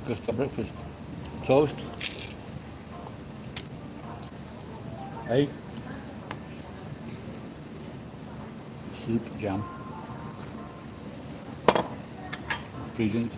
Just for breakfast. Toast, egg, soup, jam, freezing.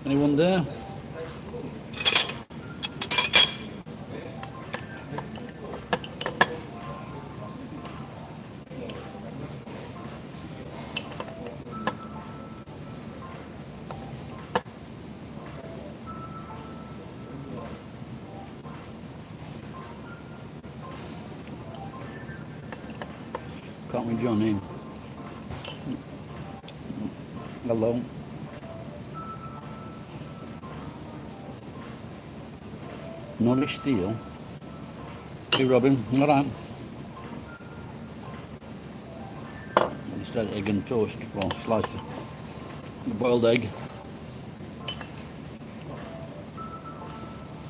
Anyone there? Can't read your name. Hello. Norris Steel. Hey Robin, all right. Instead egg and toast, well, slice boiled egg,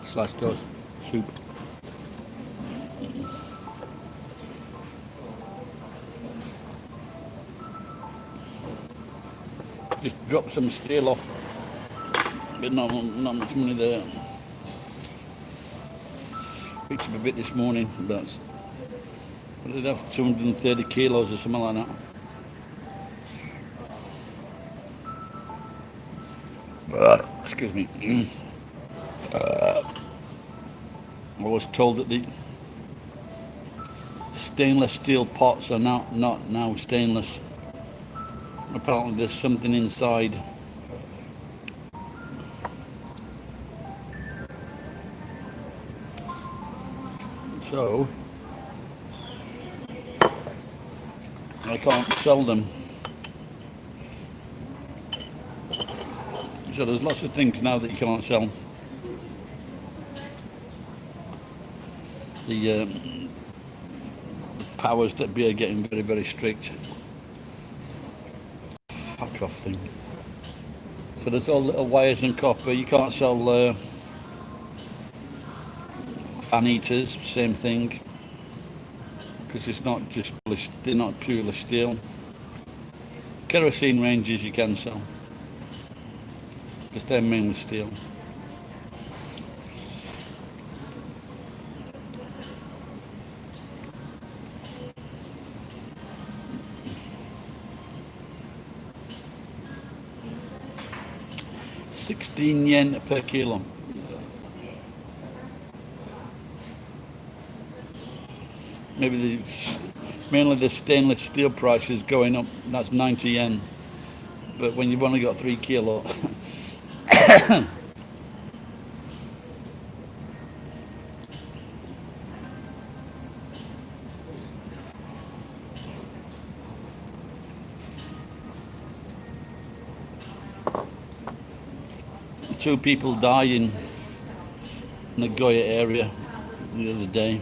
sliced toast, soup. Just drop some steel off, but not much money there. Picked up a bit this morning, but I did have 230 kilos or something like that. Excuse me. I was told that the stainless steel pots are not now stainless. Apparently there's something inside. So I can't sell them. So there's lots of things now that you can't sell. The powers that be are getting very, very strict. fuck off thing. So there's all little wires and copper. You can't sell fan eaters, same thing, because it's not just they're not purely steel. Kerosene ranges you can sell, because they're mainly steel. £16 per kilo. Maybe mainly the stainless steel price is going up. That's 90 yen. But when you've only got 3 kilo, two people died in Nagoya area the other day.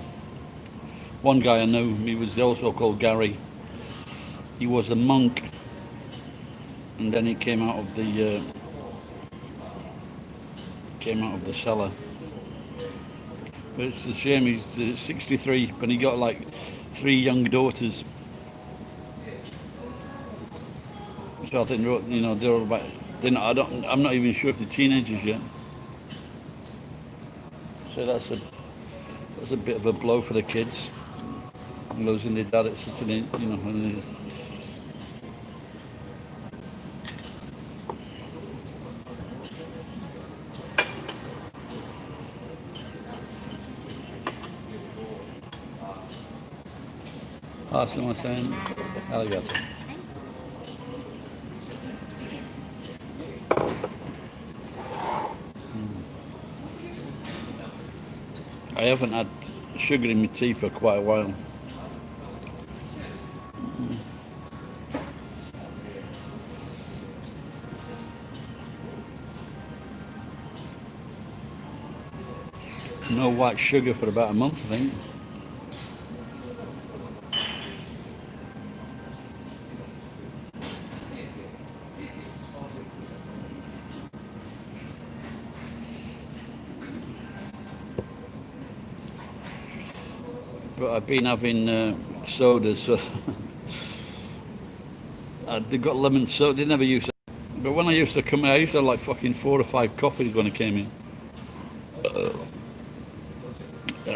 One guy I knew, he was also called Gary. He was a monk, and then he came out of the cellar. But it's a shame, he's 63, but he got like 3 young daughters. So I think they're all about. I'm not even sure if they're teenagers yet. So that's a bit of a blow for the kids, losing their dad at such an someone saying, arigato. I haven't had sugar in my tea for quite a while. No white sugar for about a month, I think. But I've been having sodas, so they've got lemon soda. They never used to. But when I used to come, I used to have like fucking 4 or 5 coffees when I came in.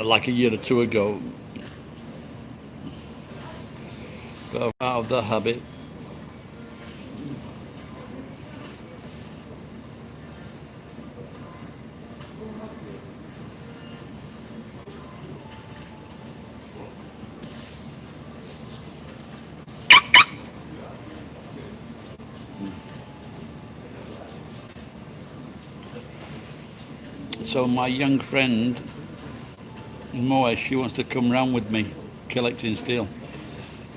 Like a year or 2 ago. But I'm out of that habit. So my young friend in Moai, she wants to come round with me collecting steel,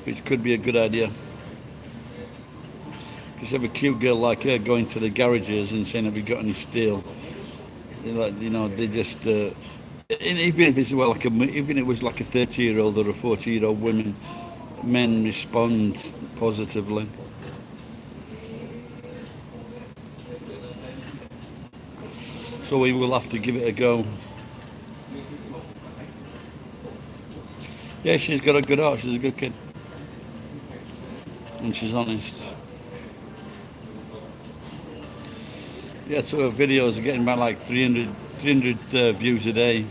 which could be a good idea. Because you have a cute girl like her going to the garages and saying, "Have you got any steel?" They just even if it's even it was like a 30-year-old or a 40-year-old woman, men respond positively. So we will have to give it a go. Yeah, she's got a good heart. She's a good kid. And she's honest. Yeah, so her videos are getting about like 300 views a day.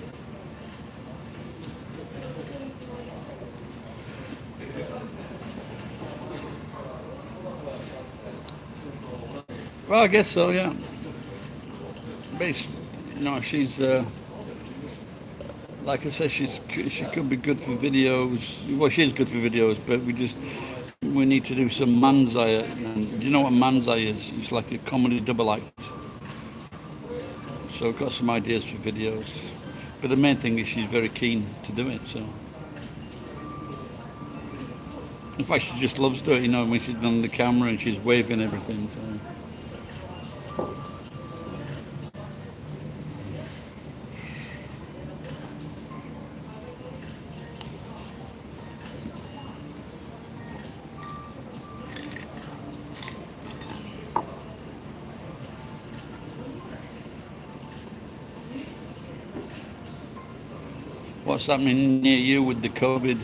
Well, I guess so, yeah. But she's like I said, she could be good for videos. Well, she's good for videos, but we need to do some manzai. Do you know what manzai is? It's like a comedy double act. So I've got some ideas for videos. But the main thing is she's very keen to do it. So, in fact, she just loves to do it. When she's on the camera and she's waving everything. So. what's happening near you with the COVID.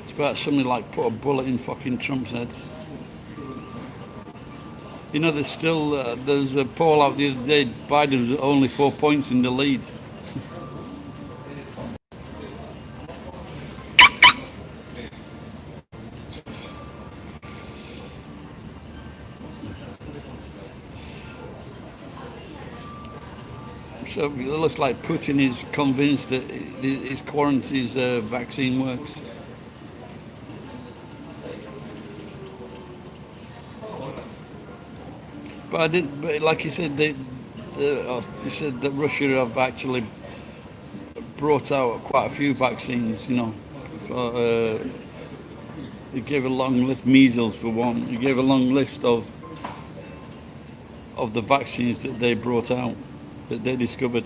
It's about something like put a bullet in fucking Trump's head. You know, there's a poll out the other day. Biden was only 4 points in the lead. So it looks like Putin is convinced that his quarantine vaccine works. But like he said, they said that Russia have actually brought out quite a few vaccines. You know, for, he gave a long list, measles for one. He gave a long list of the vaccines that they brought out, that they discovered.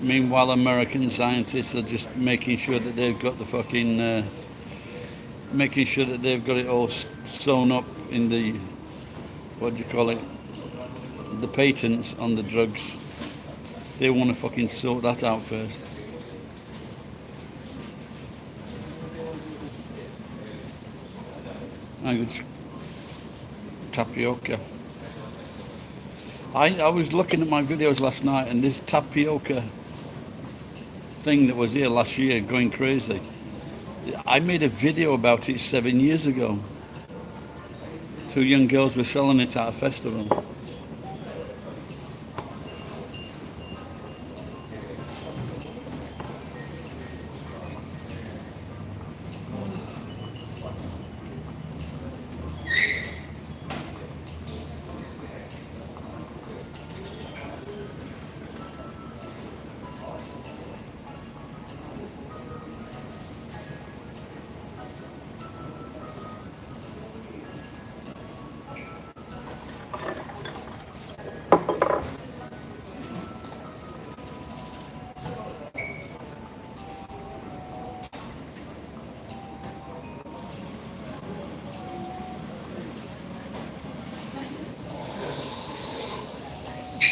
Meanwhile, American scientists are just making sure that they've got the fucking, making sure that they've got it all sewn up in the, what do you call it, the patents on the drugs. They want to fucking sort that out first. And tapioca. I was looking at my videos last night, and this tapioca thing that was here last year going crazy. I made a video about it 7 years ago. 2 young girls were selling it at a festival.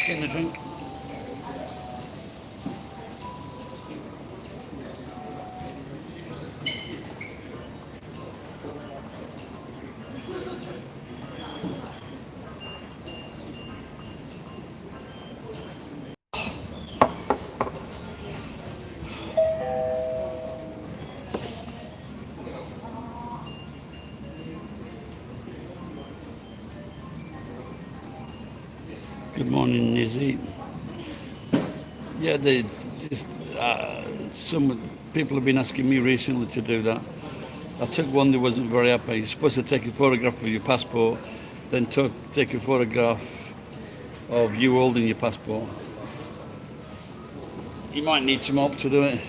Getting a drink. Good morning, Nizzy. Yeah, they just some people have been asking me recently to do that. I took one that wasn't very happy. You're supposed to take a photograph of your passport, then take a photograph of you holding your passport. You might need some help to do it.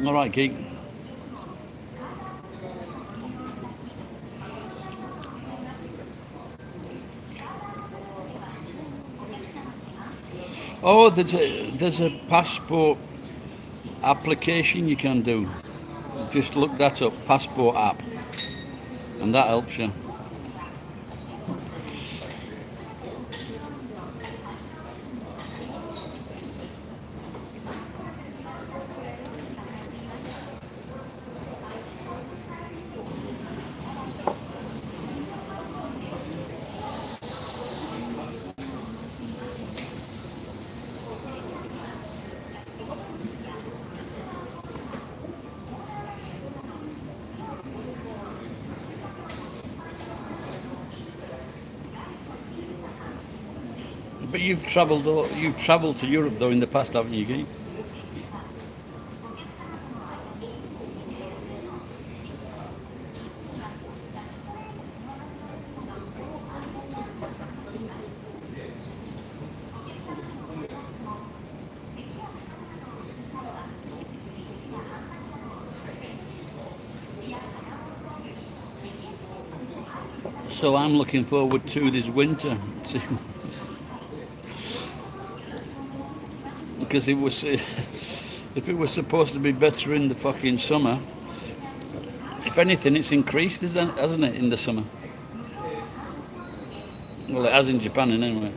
All right, geek. Oh, there's a passport application you can do. Just look that up, passport app, and that helps you. But you've travelled to Europe though in the past, haven't you, geek? So I'm looking forward to this winter. Because it was, if it was supposed to be better in the fucking summer, if anything, it's increased, hasn't it, in the summer? Well, it has in Japan, anyway.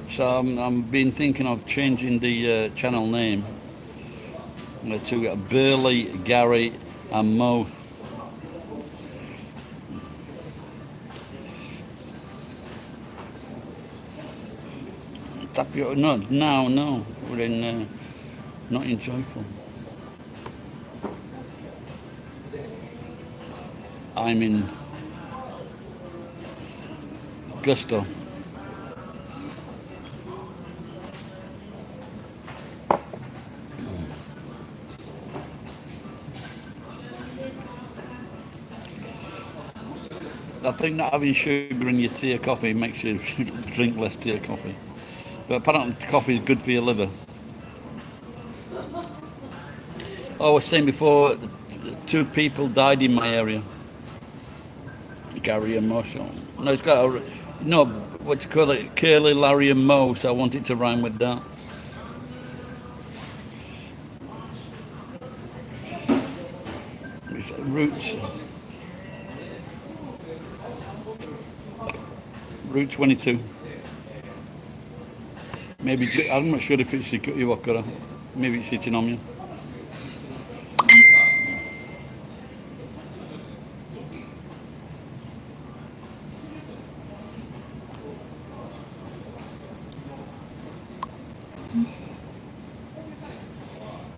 So I'm been thinking of changing the channel name to Burley, Gary, and Mo. Tapio? No. We're in not in Joyful. I'm in Gusto. I think not having sugar in your tea or coffee makes you drink less tea or coffee. But apparently coffee is good for your liver. Oh, I was saying before, 2 people died in my area. Gary and Marshall. No, it's got a, no, what you call it, Curly, Larry and Mo, so I want it to rhyme with that. It's Route 22. Maybe, I'm not sure if it's Iwakura. Maybe it's Ichinomiya.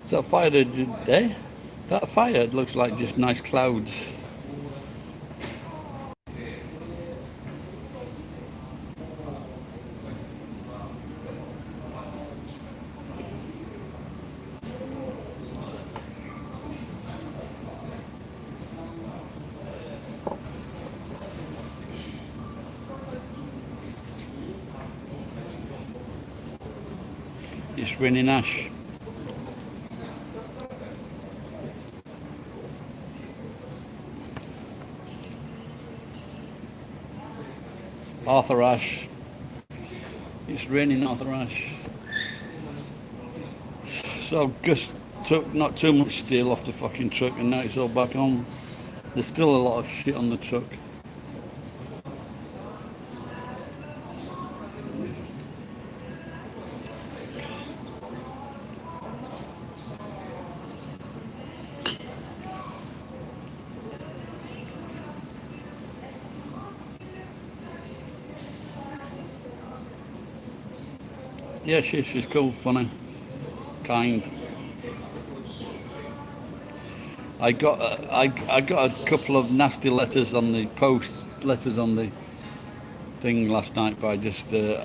Is that fire there? That fire looks like just nice clouds. It's raining ash. Arthur Ashe. It's raining Arthur Ashe. So Gus took not too much steel off the fucking truck and now it's all back on. There's still a lot of shit on the truck. Yeah, she's cool, funny, kind. I got I got a couple of nasty letters on the post, letters on the thing last night, but I just they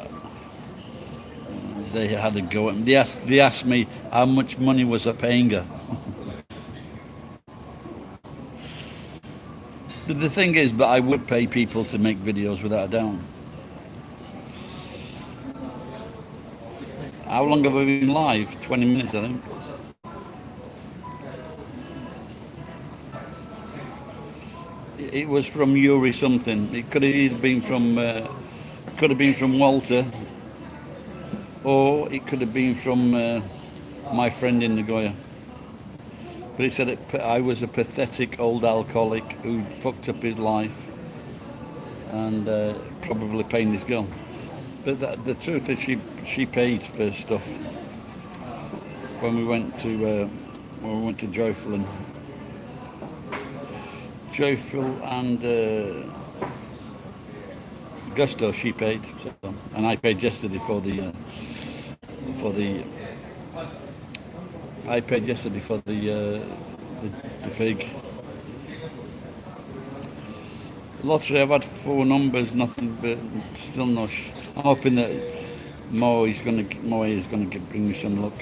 had a go at me. They asked me how much money was I paying her. The thing is, but I would pay people to make videos without a doubt. How long have I been live? 20 minutes, I think. It was from Yuri something. It could have either been from Walter, or it could have been from my friend in Nagoya. But he said I was a pathetic old alcoholic who fucked up his life and probably paid this girl. But the truth is, she paid for stuff when we went to Joyful and Gusto. She paid, so, and I paid yesterday for the I paid yesterday for the fig. Lottery, I've had 4 numbers, nothing, but still no. I'm hoping that Mo is gonna bring me some luck.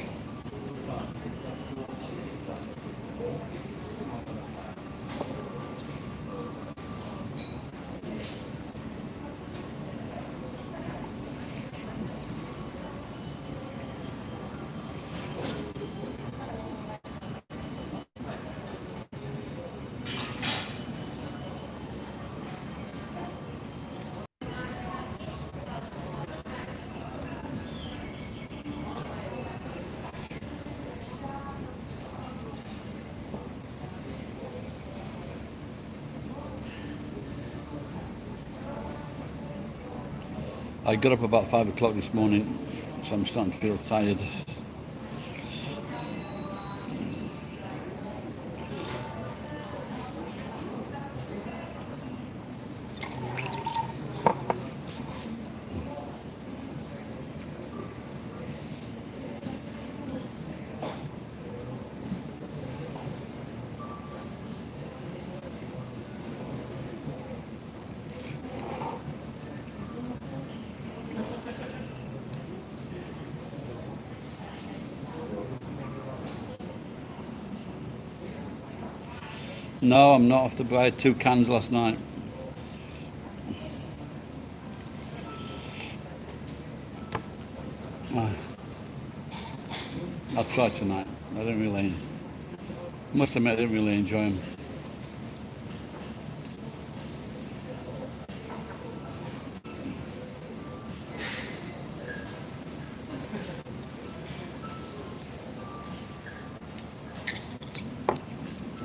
I got up about 5 o'clock this morning, so I'm starting to feel tired. No, I'm not off the. I had 2 cans last night. I'll try tonight. I didn't really. Must admit, I didn't really enjoy them.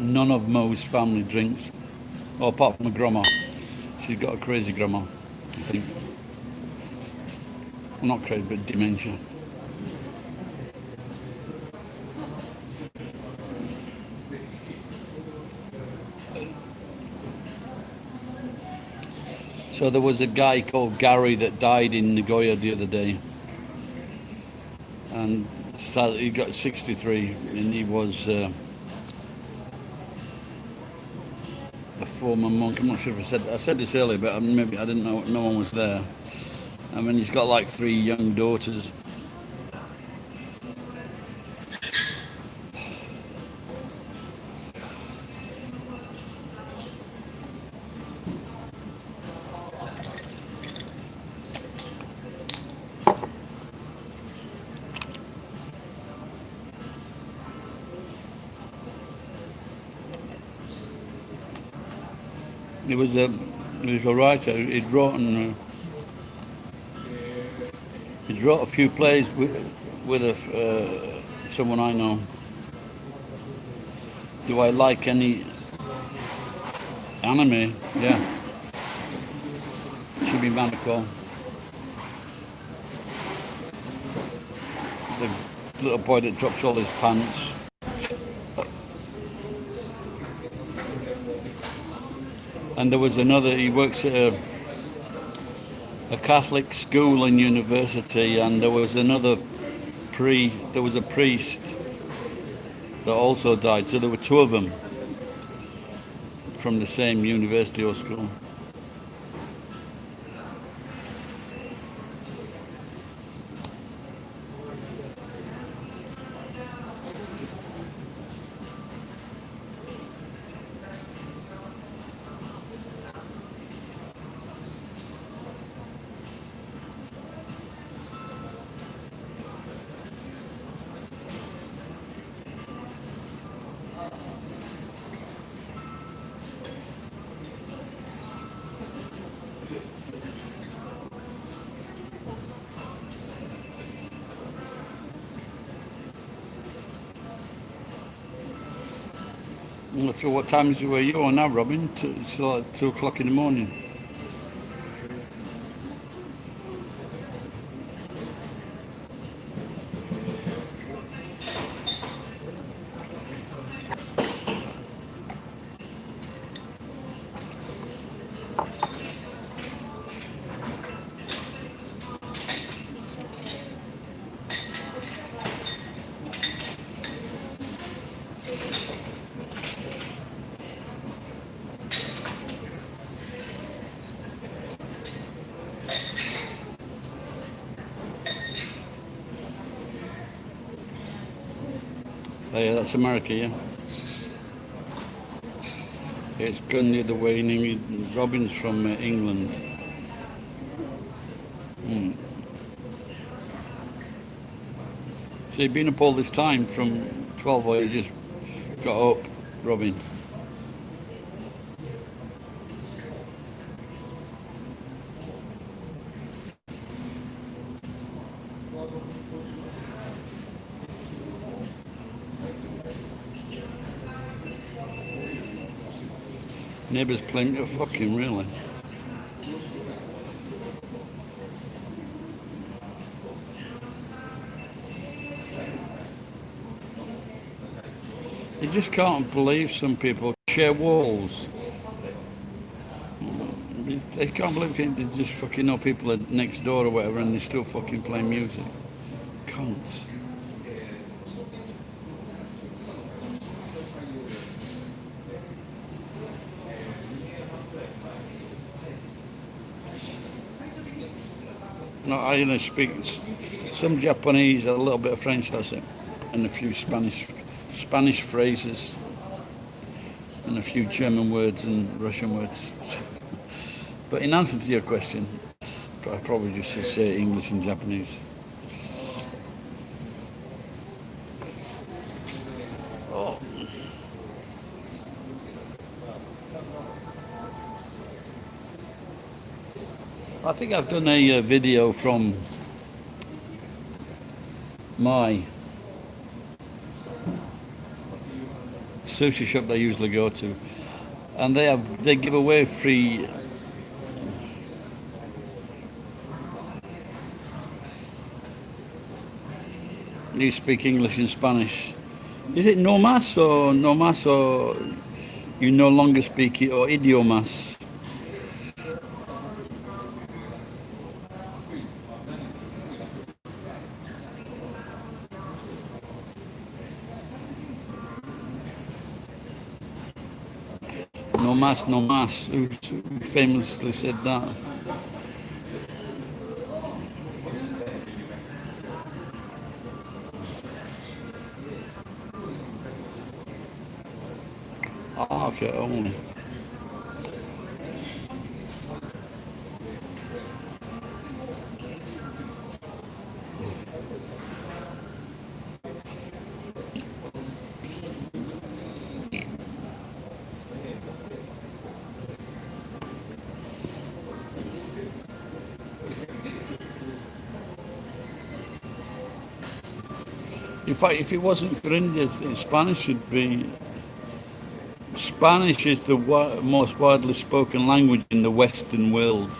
None of Mo's family drinks, well, apart from my grandma. She's got a crazy grandma, I think. Well, not crazy, but dementia. So there was a guy called Gary that died in Nagoya the other day, and he got 63, and he was a former monk. I'm not sure if I said this earlier, but maybe I didn't know. No one was there. I mean, he's got like 3 young daughters. He was a writer. He'd wrote a few plays with someone I know. Do I like any anime? Yeah, Chibi Manako. The little boy that drops all his pants. And there was another. He works at a Catholic school and university, and there was another there was a priest that also died. So there were 2 of them from the same university or school. So what time were you on now, Robin? It's like 2 o'clock in the morning. Oh, yeah, that's America, yeah. It's gone the other way. Robin's from England. So you've been up all this time from 12, or you just got up, Robin? Neighbours playing, oh, fucking really. You just can't believe some people share walls. They can't believe it. They just fucking know people are next door or whatever, and they still fucking play music. Cunts. No, I speak some Japanese, a little bit of French, that's it, and a few Spanish phrases, and a few German words and Russian words. But in answer to your question, I probably just say English and Japanese. Oh. I think I've done a video from my sushi shop that I usually go to, and they give away free you speak English and Spanish. Is it no más or you no longer speak it, or idiomas? No más, no más. Who famously said that? Oh, okay, only. In fact, if it wasn't for India, Spanish would be. Spanish is the most widely spoken language in the Western world.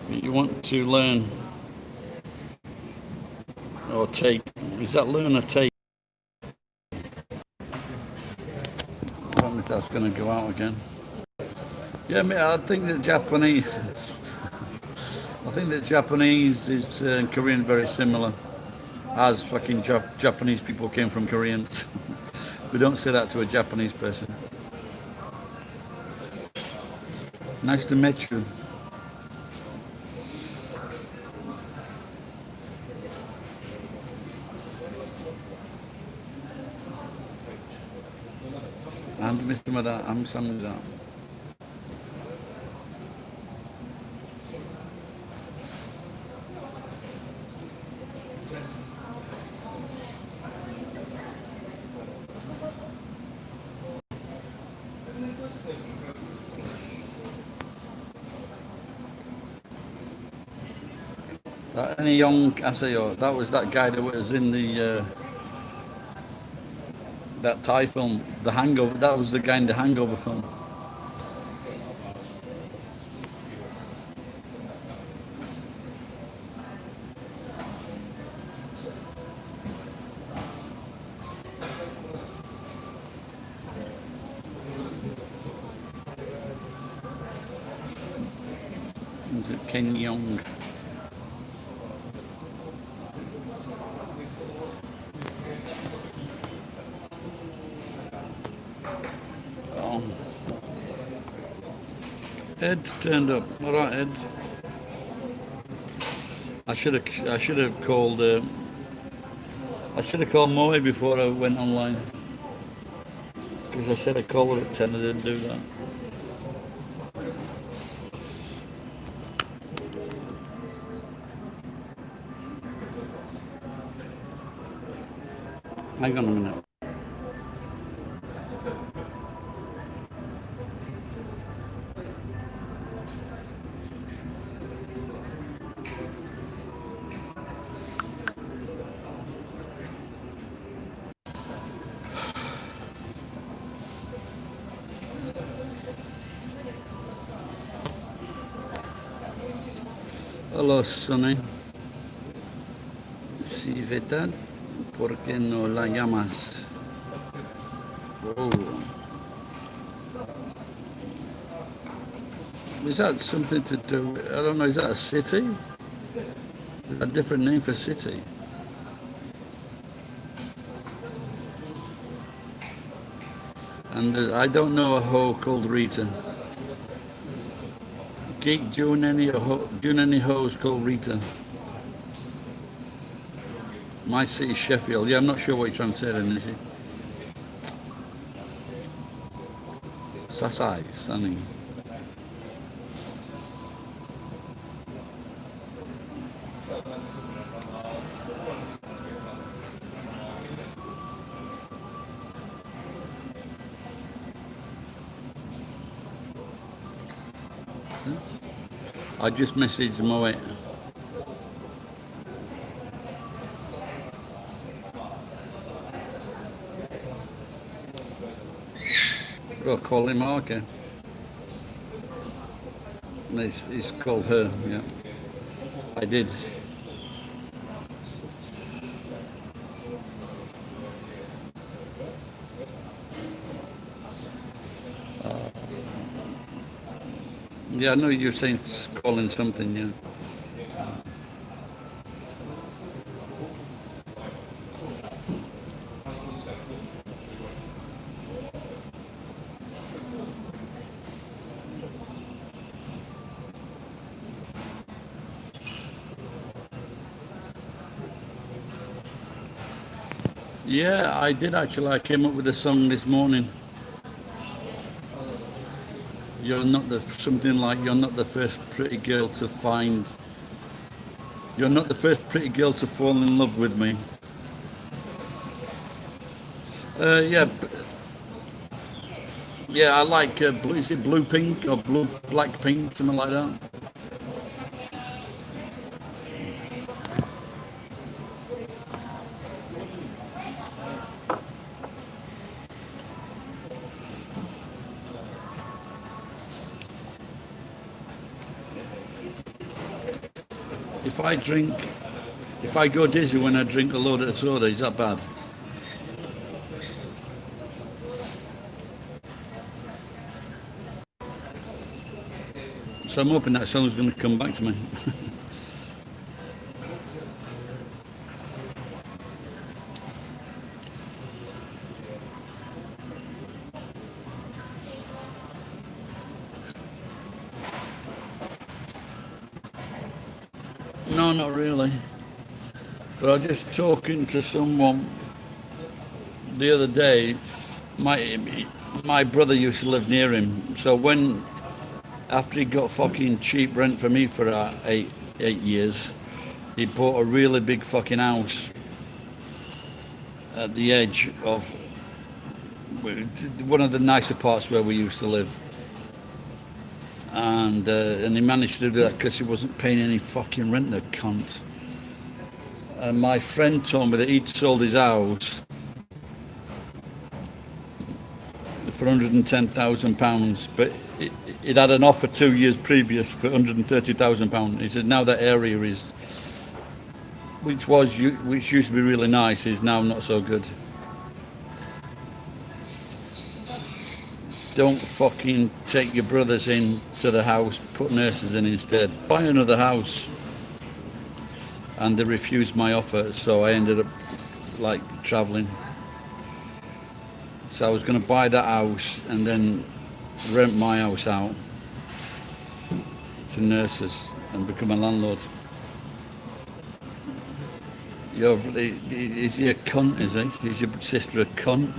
You want to learn or take? Is that learn or take? I don't know if that's going to go out again. Yeah, I think that Japanese. I think that Japanese is and Korean very similar, as fucking Japanese people came from Koreans. We don't say that to a Japanese person. Nice to meet you. I'm Mr. Mada. I'm Sam Mada. Any young Asayo, that was that guy that was in the that Thai film, The Hangover. That was the guy in the Hangover film. Was it Ken Young? Oh. Ed turned up. All right, Ed. I should have called. I should have called Moe before I went online. Because I said I'd call her at 10. I didn't do that. Hang on a minute. Hello, Sonny. Si verdad, ¿por qué no la llamas? Oh, is that something to do? I don't know. Is that a city? A different name for city? And I don't know a hoe called Rita. Geek, do you know any hoes called Rita? My city, Sheffield. Yeah, I'm not sure what you're trying to say then, is it? Sassai, Sunny. I just messaged Moet. Go call him, okay. He's called her, yeah. I did. Yeah, I know you're saying calling something, yeah. Yeah, I did actually. I came up with a song this morning. You're not the something like you're not the first pretty girl to find. You're not the first pretty girl to fall in love with me. Yeah, yeah. I like blue. Is it blue pink or blue black pink, something like that? If I drink, if I go dizzy when I drink a load of soda, is that bad? So I'm hoping that song's going to come back to me. No, not really. But I was just talking to someone the other day. My my brother used to live near him. So when after he got fucking cheap rent for me for 8 years, he bought a really big fucking house at the edge of one of the nicer parts where we used to live. And he managed to do that because he wasn't paying any fucking rent, the cunt. And my friend told me that he'd sold his house for £110,000, but it had an offer 2 years previous for £130,000. He said now that area is, which used to be really nice, is now not so good. Don't fucking take your brothers into the house, put nurses in instead. Buy another house. And they refused my offer, so I ended up like traveling. So I was going to buy that house and then rent my house out to nurses and become a landlord. Is he a cunt, is he? Is your sister a cunt?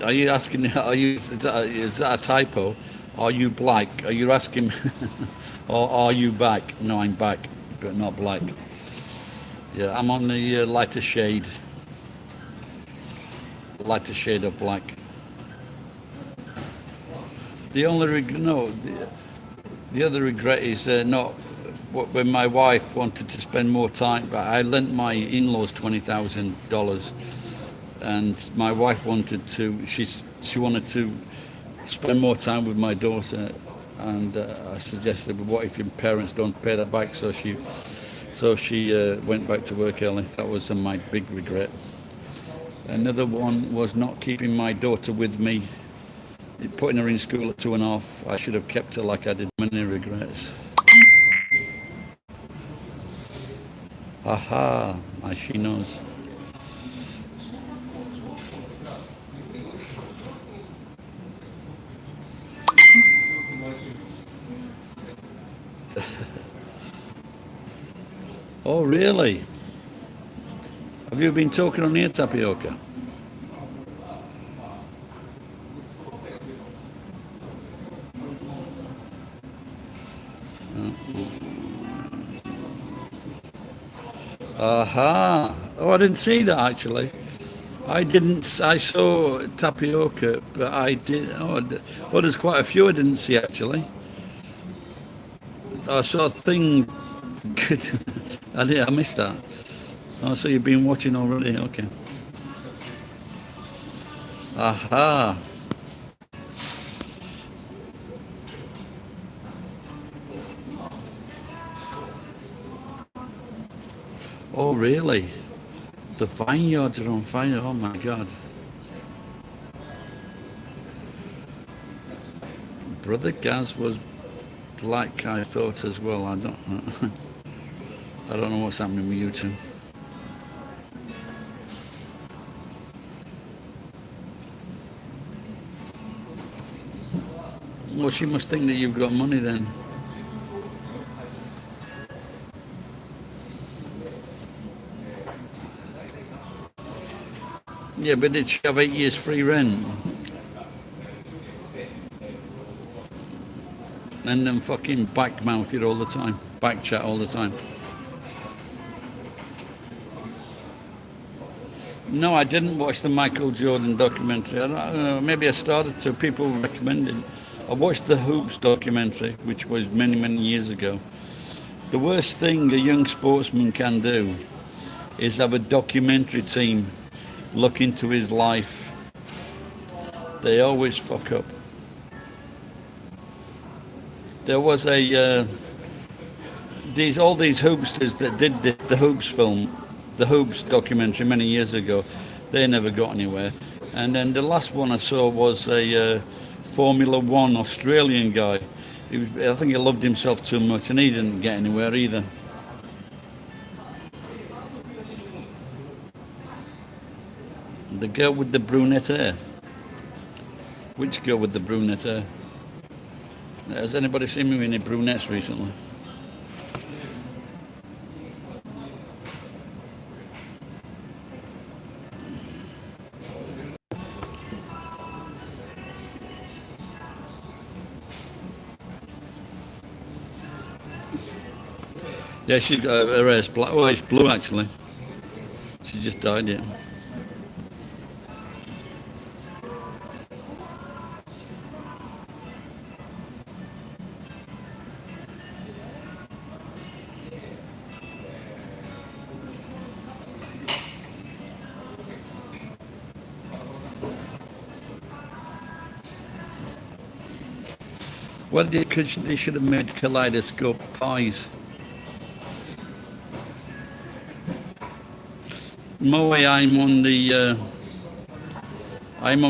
Are you asking, is that a typo? Are you black? Are you asking, or are you back? No, I'm back, but not black. Yeah, I'm on the lighter shade of black. The only no, the other regret is not when my wife wanted to spend more time, but I lent my in-laws $20,000, and my wife wanted to. She wanted to spend more time with my daughter, and I suggested, well, what if your parents don't pay that back? So she went back to work early. That was my big regret. Another one was not keeping my daughter with me, putting her in school at 2.5. I should have kept her like I did. Many regrets. Aha, she knows. Oh, really? Have you been talking on here, Tapioca? Aha. Oh, I didn't see that actually. I didn't. I saw Tapioca, but I did. Oh, there's quite a few I didn't see actually. I saw a thing. Good. I missed that. Oh, so you've been watching already? Okay. Aha. Oh, really? The vineyards are on fire. Oh my God. Brother Gaz was black, I thought as well. I don't know. I don't know what's happening with you two. Well, she must think that you've got money then. Yeah, but did she have 8 years free rent? And then fucking backmouth it all the time. Back chat all the time. No, I didn't watch the Michael Jordan documentary. I don't know, maybe I started to. People recommended. I watched the Hoops documentary, which was many, many years ago. The worst thing a young sportsman can do is have a documentary team look into his life. They always fuck up. There was all these hoopsters that did the Hoops film, the Hoops documentary many years ago. They never got anywhere. And then the last one I saw was a Formula One Australian guy. I think he loved himself too much, and he didn't get anywhere either. The girl with the brunette hair. Which girl with the brunette hair? Has anybody seen me with any brunettes recently? Yeah, she's got her hair's black. Oh, it's blue actually. She just died, yeah. Well, they should have made kaleidoscope pies. Moe, I'm on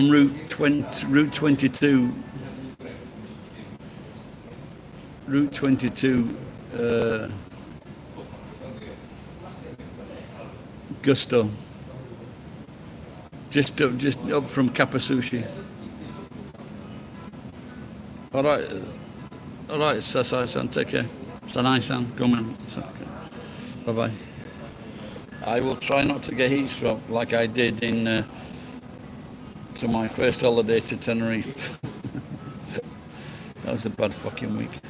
Route 22, Route 22, Gusto, just up from Kapasushi. All right, Sasai-san, take care. Sanai-san, come on. Bye bye. I will try not to get heat stroke like I did to my first holiday to Tenerife. That was a bad fucking week.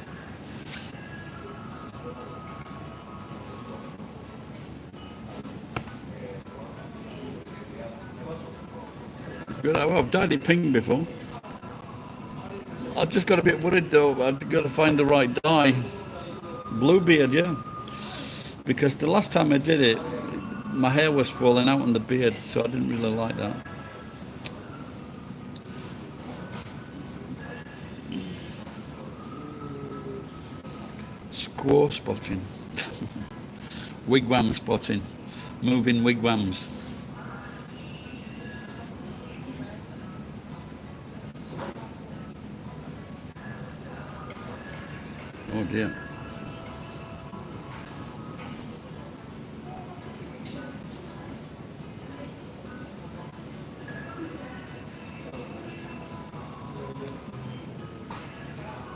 Good. I've died in pink before. I just got a bit worried though. I've got to find the right dye. Bluebeard, yeah. Because the last time I did it, my hair was falling out on the beard, so I didn't really like that. Squaw spotting. Wigwam spotting. Moving wigwams. Oh dear.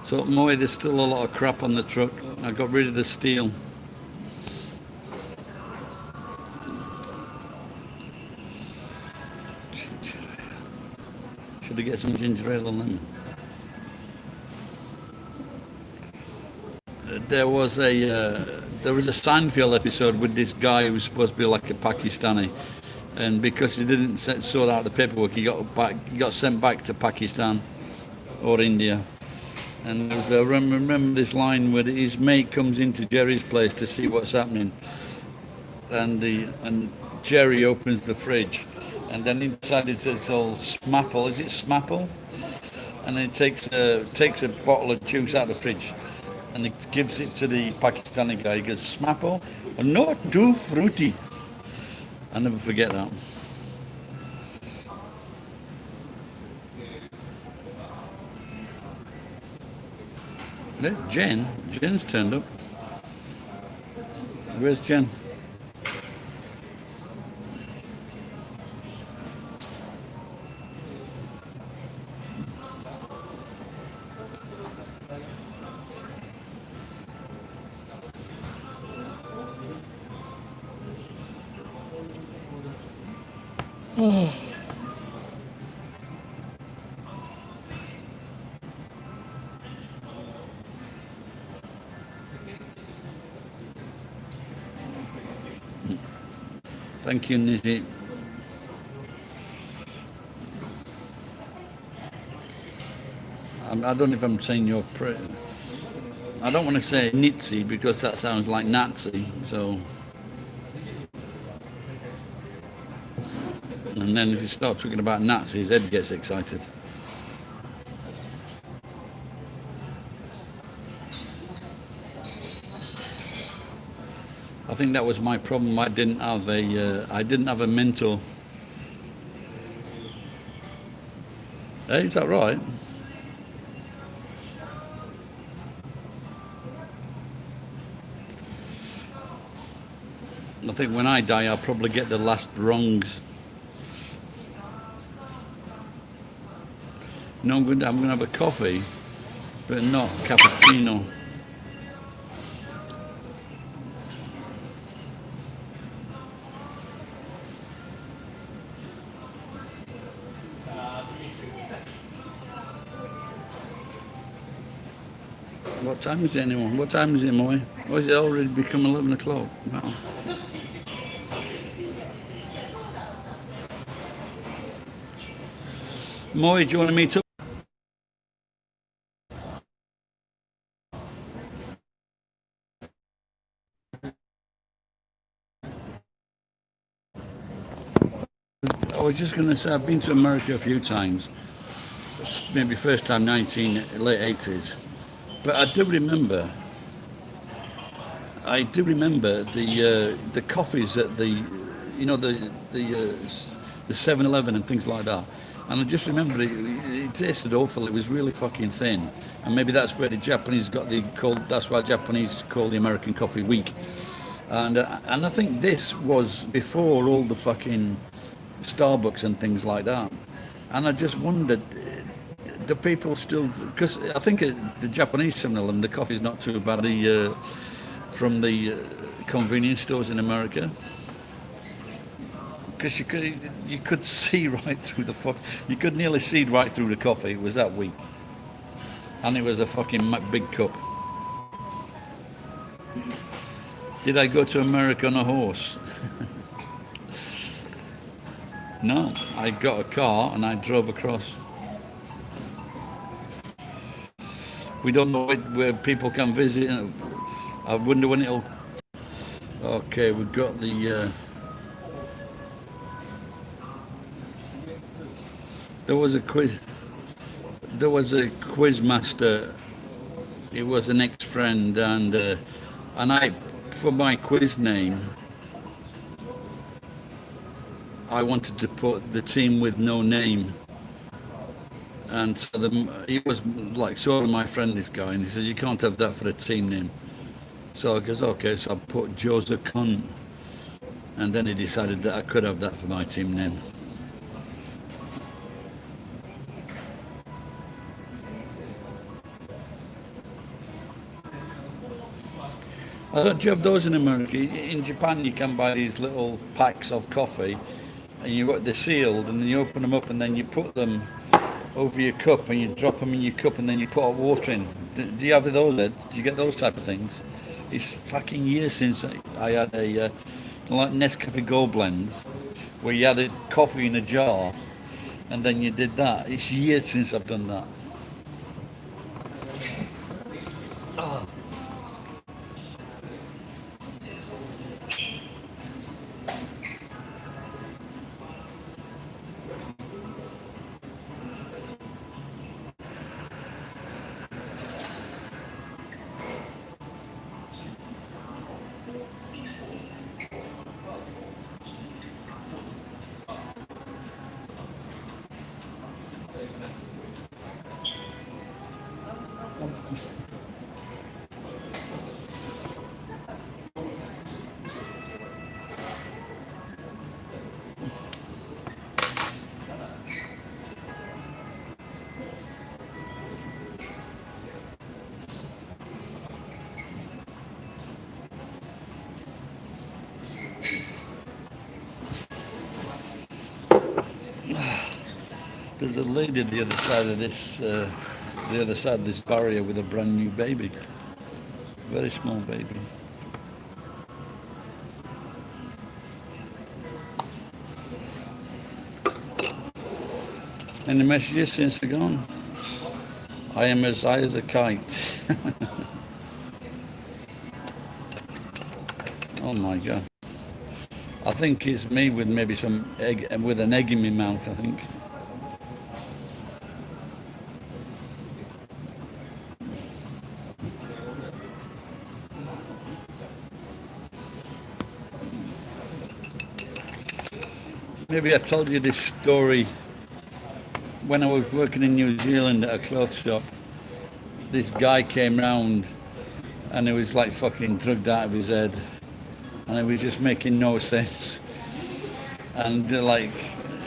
So Moy, there's still a lot of crap on the truck. I got rid of the steel. Should I get some ginger ale and lemon? There was a Seinfeld episode with this guy who was supposed to be like a Pakistani, and because he didn't sort out the paperwork, he got sent back to Pakistan or India. And there was remember this line where his mate comes into Jerry's place to see what's happening, and Jerry opens the fridge, and then inside it's all Smapple. Is it Smapple? And then he takes a bottle of juice out of the fridge, and he gives it to the Pakistani guy. He goes, Smapple, not too fruity. I'll never forget that. Jen's turned up. Where's Jen? Thank you, Nizzy. I don't know if I'm saying your prayer. I don't want to say Nitsi because that sounds like Nazi. So, and then if you start talking about Nazis, Ed gets excited. I think that was my problem. I didn't have a mentor. Hey, is that right? I think when I die, I'll probably get the last wrongs. No, I'm going to have a coffee, but not cappuccino. What time is it anymore? What time is it, Moy? Or is it already become 11 o'clock? Wow. Moy, do you want to meet up? I was just going to say, I've been to America a few times. Maybe first time late 80s. But I do remember the coffees at the 7-Eleven and things like that. And I just remember it tasted awful. It was really fucking thin. And maybe that's where the Japanese that's why Japanese call the American coffee weak. And I think this was before all the fucking Starbucks and things like that. And I just wondered, do people still, because I think the Japanese 7-Eleven, the coffee's not too bad from the convenience stores in America. Because you could see right through you could nearly see right through the coffee. It was that weak. And it was a fucking big cup. Did I go to America on a horse? No, I got a car and I drove across. We don't know where people can visit. I wonder when it'll. Okay, we've got the. There was a quiz. There was a quiz master. It was an ex-friend, and I, for my quiz name, I wanted to put the team with no name. And so he was like, so my friend, this guy, and he says, you can't have that for a team name. So I goes, okay, so I put Joseph Cunt. And then he decided that I could have that for my team name. Do you have those in America? In Japan, you can buy these little packs of coffee, and they're sealed, and then you open them up, and then you put them over your cup, and you drop them in your cup, and then you put hot water in. Do you have those, Ed? Do you get those type of things? It's fucking years since I had a like Nescafe Gold blend, where you had a coffee in a jar, and then you did that. It's years since I've done that. There's a lady the other side of this barrier with a brand new baby, very small baby. Any messages since they're gone? I am as high as a kite. Oh my god! I think it's me with maybe some egg, with an egg in my mouth. I think. Maybe I told you this story when I was working in New Zealand at a clothes shop. This guy came round and he was like fucking drugged out of his head, and it was just making no sense. And like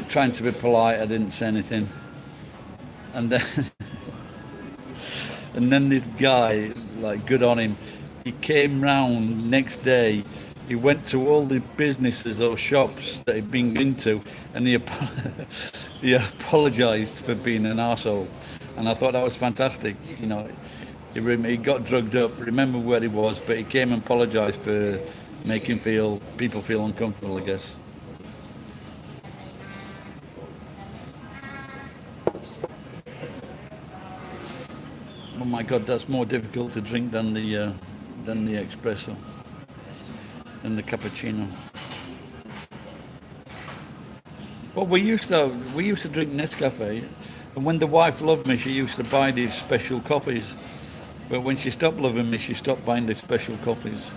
trying to be polite, I didn't say anything. And then, and then this guy, like good on him, he came round next day. He went to all the businesses or shops that he'd been into, and he apologised for being an arsehole. And I thought that was fantastic. You know, he got drugged up, remembered where he was, but he came and apologised for making people feel uncomfortable, I guess. Oh my God, that's more difficult to drink than the espresso, than the cappuccino. Well, we used to drink Nescafe, and when the wife loved me, she used to buy these special coffees. But when she stopped loving me, she stopped buying the special coffees.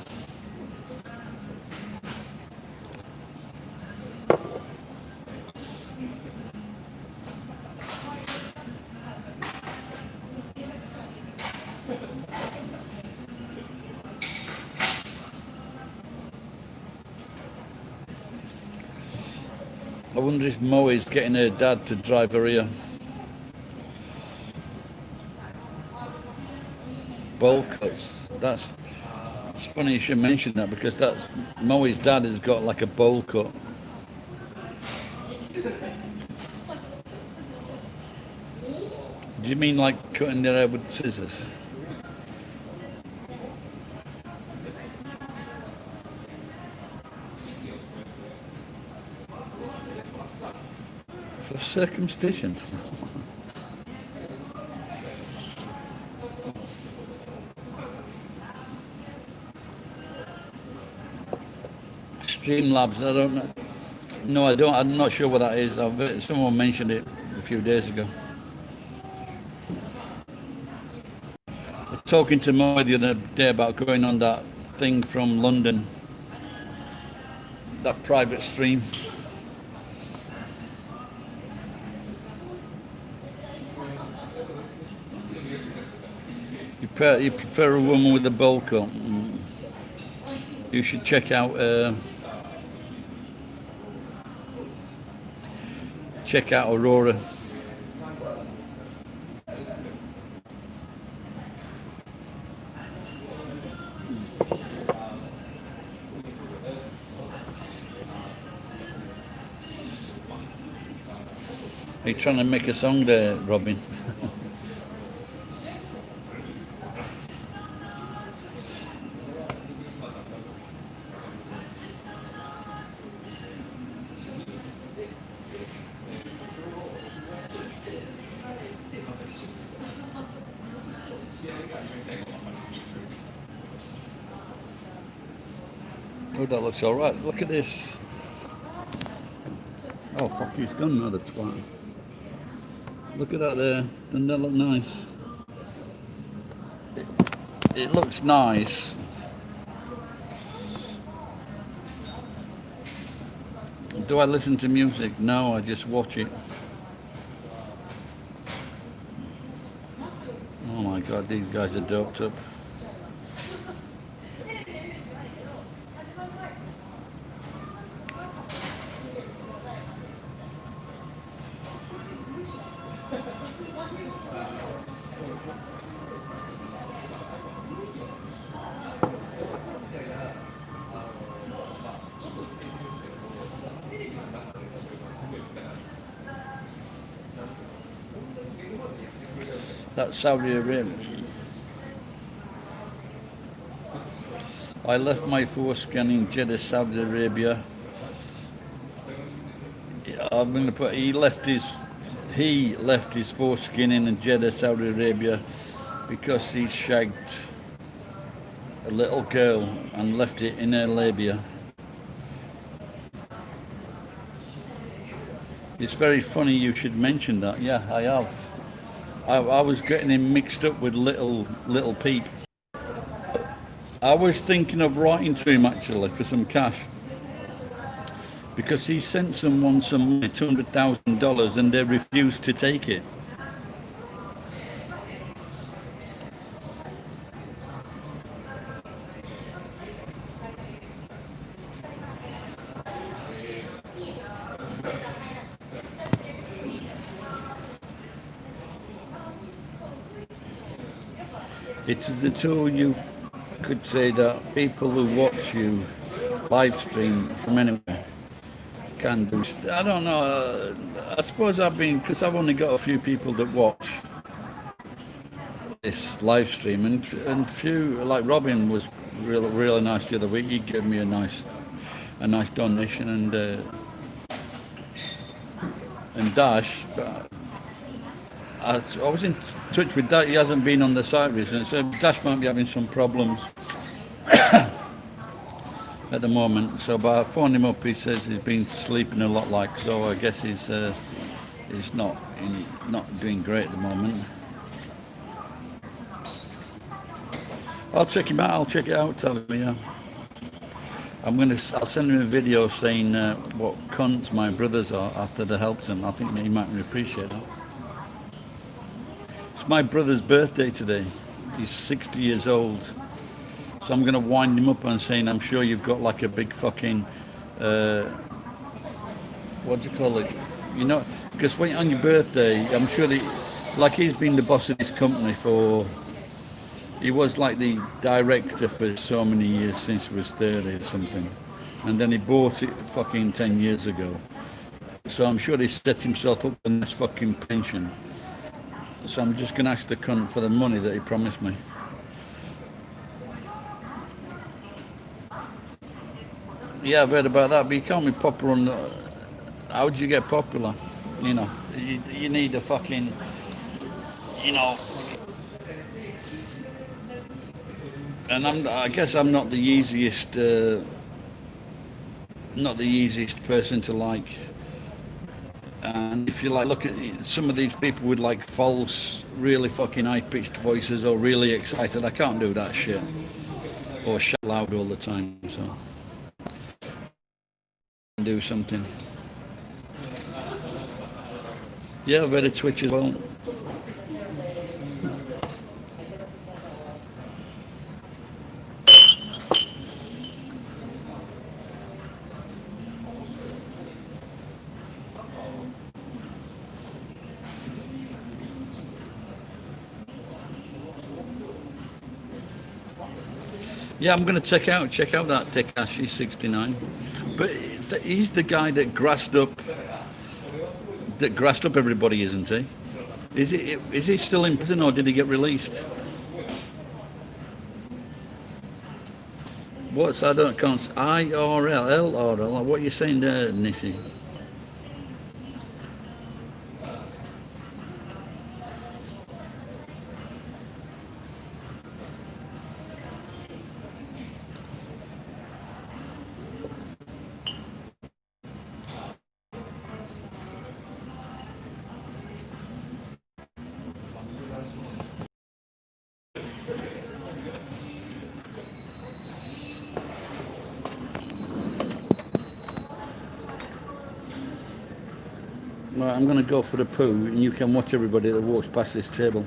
I wonder if Mo is getting her dad to drive her here. Bowl cuts. It's funny you should mention that, because that's Moe's dad has got like a bowl cut. Do you mean like cutting their hair with scissors? For circumcision? Streamlabs, I don't know. No, I don't. I'm not sure what that is. Someone mentioned it a few days ago. Talking to Mo the other day about going on that thing from London, that private stream. You prefer a woman with a bowl cut? You should check out Aurora. Are you trying to make a song there, Robin? Oh, that looks all right. Look at this. Oh, fuck, he's gone now, the twat. Look at that there. Doesn't that look nice? It looks nice. Do I listen to music? No, I just watch it. Oh my god, these guys are doped up. That's Saudi Arabia. I left my foreskin in Jeddah, Saudi Arabia. I'm going to put he left his foreskin in Jeddah, Saudi Arabia, because he shagged a little girl and left it in her labia. It's very funny you should mention that. Yeah, I have. I was getting him mixed up with little Pete. I was thinking of writing to him actually for some cash, because he sent someone some money, $200,000, and they refused to take it. It is a tool. You could say that people who watch you live stream from anywhere can do. I don't know. I suppose because I've only got a few people that watch this live stream, and few like Robin was really nice the other week. He gave me a nice donation, and Dash. But I was in touch with Dash. He hasn't been on the site recently, so Dash might be having some problems at the moment. So, but I phoned him up. He says he's been sleeping a lot, so. I guess he's not doing great at the moment. I'll check him out. I'll check it out. Tell him, yeah. I'll send him a video saying what cunts my brothers are after they helped him. I think he might appreciate that. It's my brother's birthday today. He's 60 years old. So I'm going to wind him up and saying, I'm sure you've got like a big fucking, what do you call it? You know, because when on your birthday, I'm sure like he's been the boss of this company he was like the director for so many years since he was 30 or something. And then he bought it fucking 10 years ago. So I'm sure he set himself up for this fucking pension. So I'm just going to ask the cunt for the money that he promised me. Yeah, I've heard about that, but you can't be popular on how would you get popular? You know, you need a fucking, you know. And I guess I'm not the easiest not the easiest person to like. And if you like, look at some of these people with like false, really fucking high-pitched voices or really excited. I can't do that shit or shout loud all the time. So do something. Yeah, I've heard of Twitch as well. Yeah, I'm going to check out that Tekashi 69. But he's the guy that grassed up everybody, isn't he? Is he still in prison or did he get released? What's I don't can't IRL LRL? What are you saying there, Nishi? Right, I'm going to go for the poo, and you can watch everybody that walks past this table.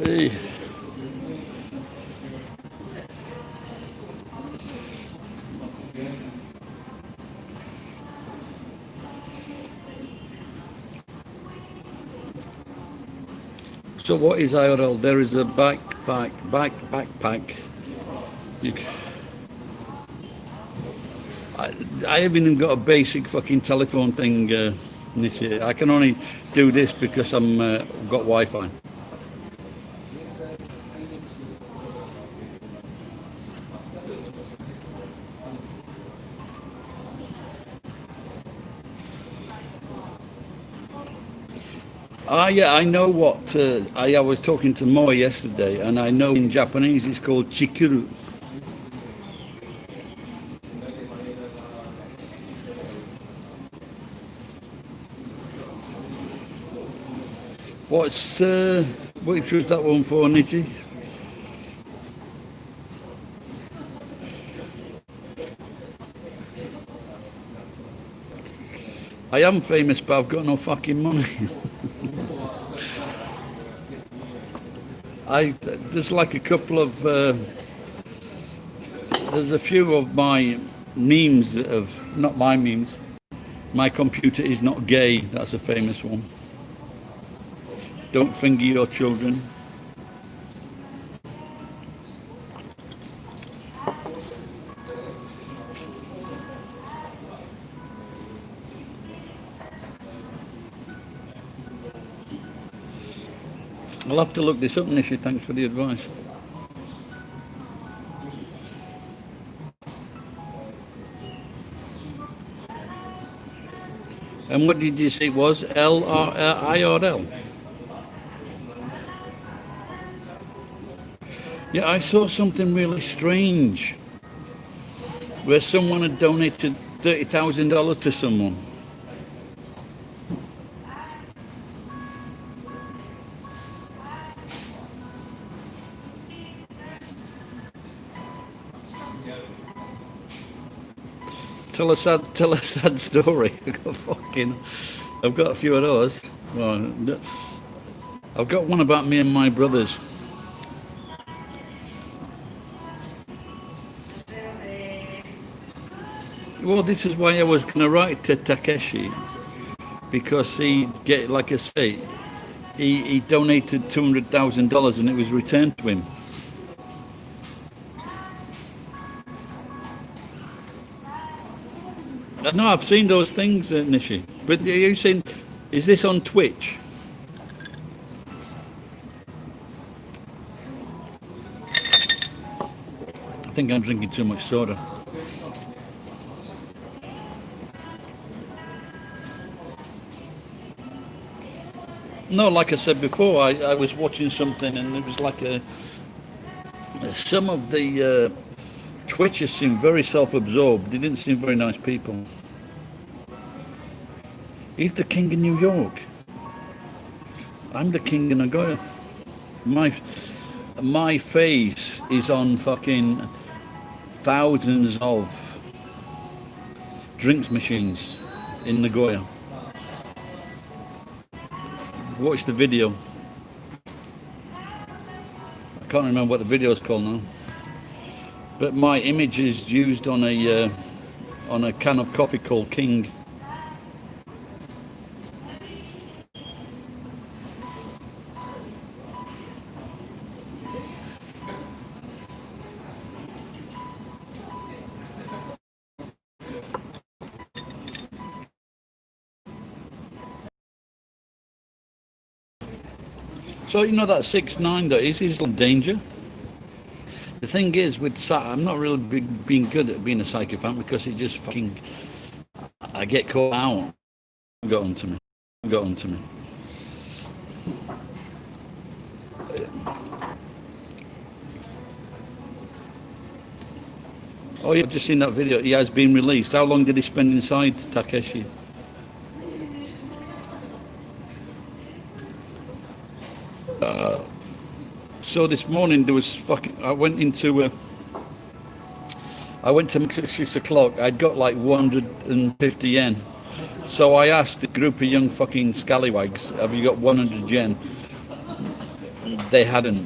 Hey. So what is IRL? There is a backpack. You, I haven't even got a basic fucking telephone thing this year. I can only do this because I'm got Wi-Fi. Yeah, I know what. I was talking to Moe yesterday, and I know in Japanese it's called chikuru. Which was that one for, Nichi? I am famous, but I've got no fucking money. There's like a couple of There's a few of my memes that have, not my memes, my computer is not gay, that's a famous one. Don't finger your children. I'll have to look this up, Nishi, thanks for the advice. And what did you say it was? L or I or L? Yeah, I saw something really strange where someone had donated $30,000 to someone. Tell a sad story. I've got a few of those. Well, I've got one about me and my brothers. Well, this is why I was going to write to Takeshi, because he get, like I say, he donated $200,000 and it was returned to him. No, I've seen those things, Nishi. But you seen? Is this on Twitch? I think I'm drinking too much soda. No, like I said before, I was watching something and it was like some of the Twitchers seemed very self-absorbed. They didn't seem very nice people. He's the king of New York. I'm the king of Nagoya. My face is on fucking thousands of drinks machines in Nagoya. Watch the video. I can't remember what the video is called now. But my image is used on a can of coffee called King. So you know that 6ix9ine though, is he's in danger? The thing is, I'm not really being good at being a psychopath because it just fucking, I get caught out. Got onto me. Oh, yeah, I've just seen that video. He has been released. How long did he spend inside, Takeshi? So this morning there was I went to 6 o'clock. I'd got like 150 yen. So I asked the group of young fucking scallywags, have you got 100 yen? They hadn't.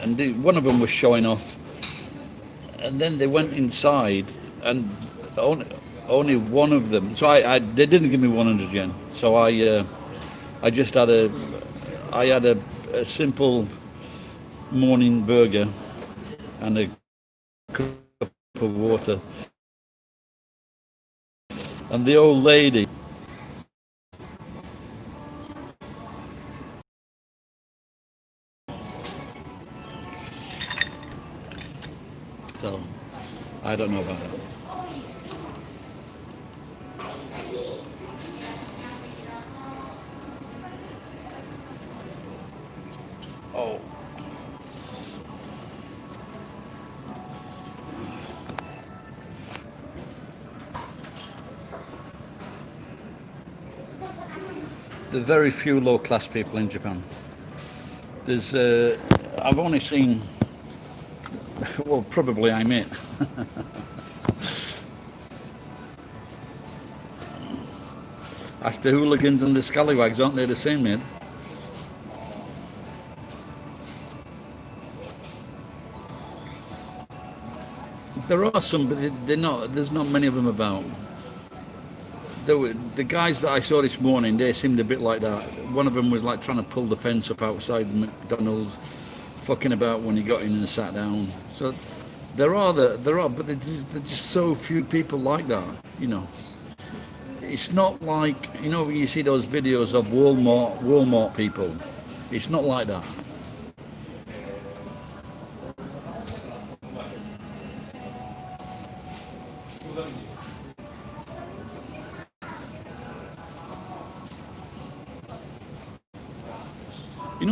And one of them was showing off. And then they went inside and only one of them. So they didn't give me 100 yen. So I just had a simple morning burger and a cup of water, and the old lady so I don't know about that. Oh, there are very few low-class people in Japan. There's, I've only seen, well, probably I'm it. Ask the hooligans and the scallywags, aren't they the same, mate? There are some, but they're not. There's not many of them about. The guys that I saw this morning, they seemed a bit like that. One of them was like trying to pull the fence up outside McDonald's, fucking about when he got in and sat down. So there are, but there's just so few people like that. You know, it's not like when you see those videos of Walmart people. It's not like that.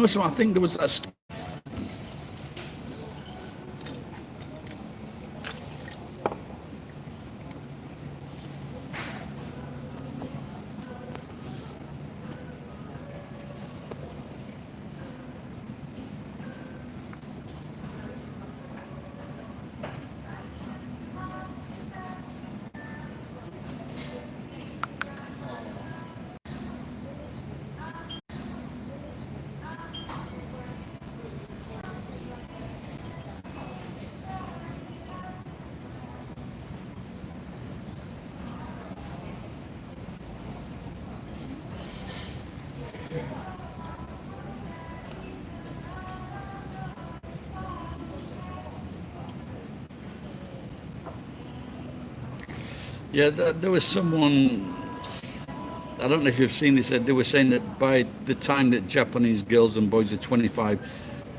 So I think there was that. Yeah, there was someone. I don't know if you've seen this. They were saying that by the time that Japanese girls and boys are 25,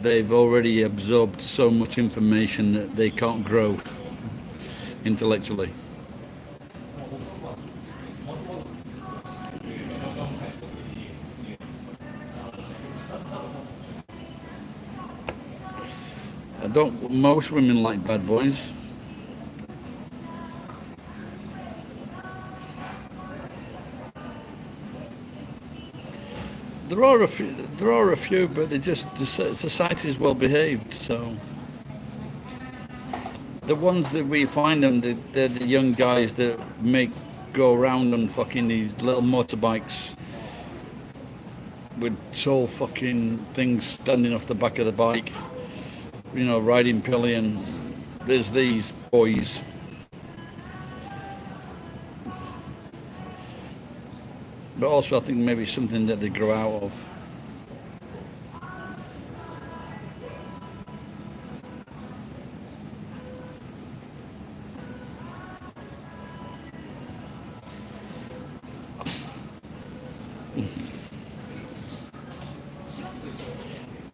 they've already absorbed so much information that they can't grow intellectually. I don't. Most women like bad boys. There are a few. There are a few, but the society is well behaved. So the ones that we find them, they're the young guys that go around on fucking these little motorbikes with tall fucking things standing off the back of the bike. Riding pillion. There's these boys. But also, I think maybe something that they grow out of.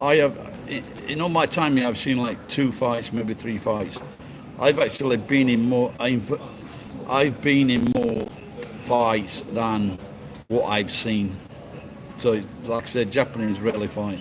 I have, in all my time here, I've seen like 2 fights, maybe 3 fights. I've actually been in more. I've been in more fights than what I've seen. So, like I said, Japanese rarely fight.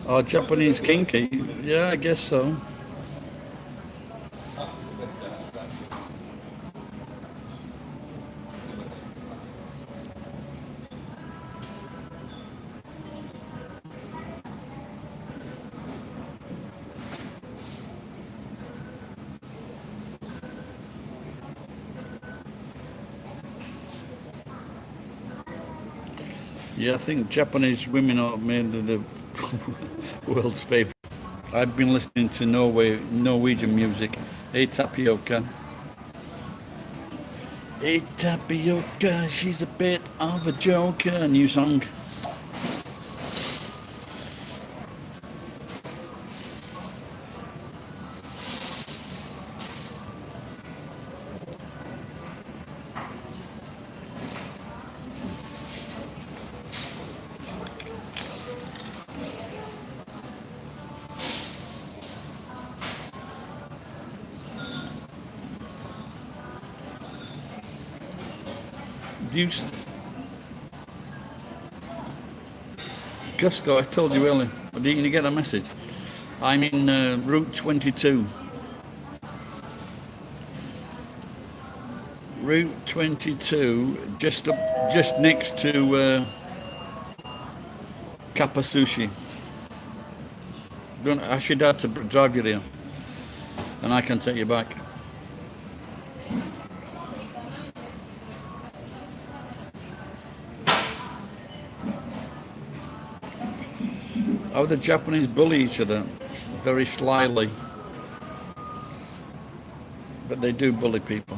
Oh, Japanese kinky? Yeah, I guess so. Yeah, I think Japanese women are mainly the world's favourite. I've been listening to Norwegian music. Hey Tapioca. Hey Tapioca, she's a bit of a joker. A new song. You, Gusto, I told you earlier. Didn't you get a message? I'm in Route 22. Route 22, just next to Kappa Sushi. Don't ask your dad to drive you there, and I can take you back. How the Japanese bully each other, very slyly, but they do bully people.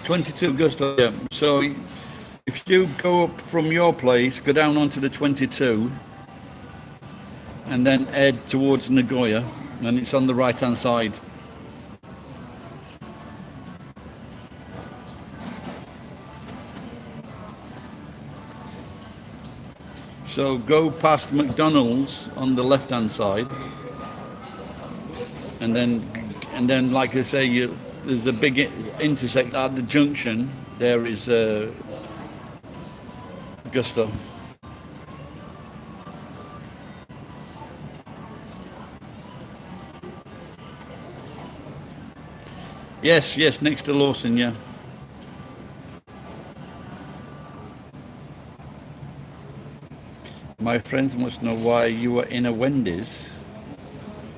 '22 Gusto. Yeah. So if you go up from your place, go down onto the 22, and then head towards Nagoya, and it's on the right hand side. So go past McDonald's on the left hand side, and then like I say, there's a big intersect at the junction. There is Gusto. Yes, next to Lawson, yeah. My friends must know why you were in a Wendy's.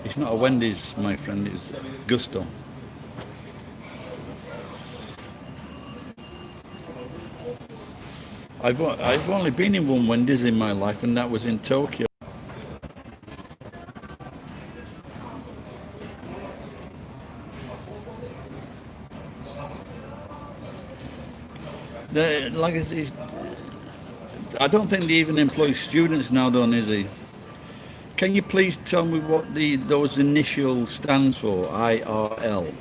It's not a Wendy's, my friend, it's Gusto. I've only been in one Wendy's in my life, and that was in Tokyo. Like I say, I don't think they even employ students now, though, Nizzy. Can you please tell me what those initials stands for? IRL.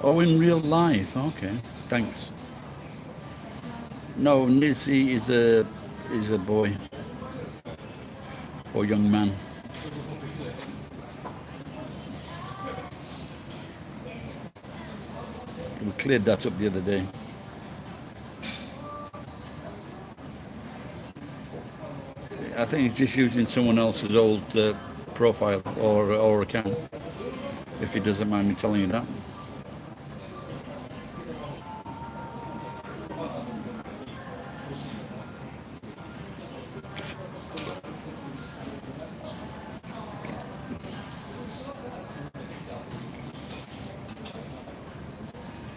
Oh, in real life. Okay, thanks. No, Nizzy is a boy or young man. We cleared that up the other day. I think he's just using someone else's old profile or account, if he doesn't mind me telling you that.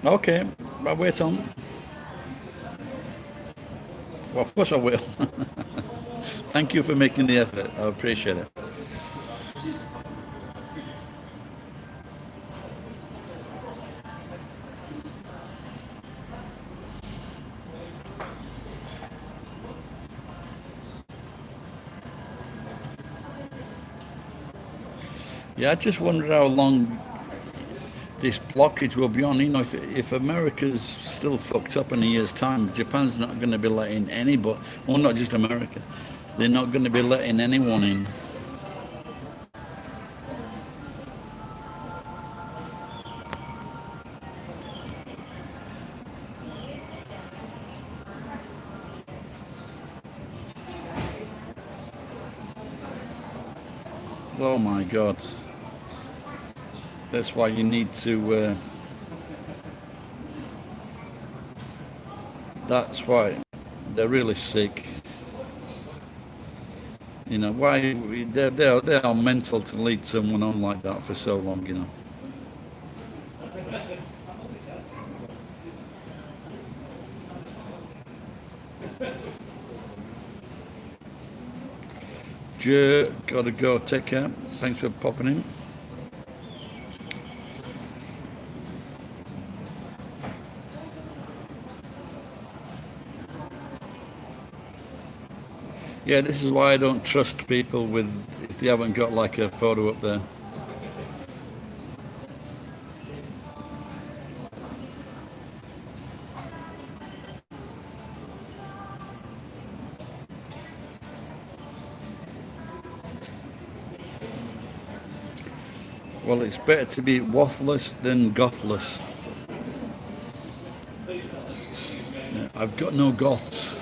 Okay, I'll wait on. Well, of course I will. Thank you for making the effort. I appreciate it. Yeah, I just wonder how long this blockage will be on. You know, if America's still fucked up in a year's time, Japan's not going to be letting anybody, well, not just America, they're not going to be letting anyone in. Oh my God. That's why you need to, that's why they're really sick. You know, why they are mental to lead someone on like that for so long, you know. Joe, gotta go, take care. Thanks for popping in. Yeah, this is why I don't trust people with, if they haven't got like a photo up there. Well, it's better to be wathless than gothless. Yeah, I've got no goths.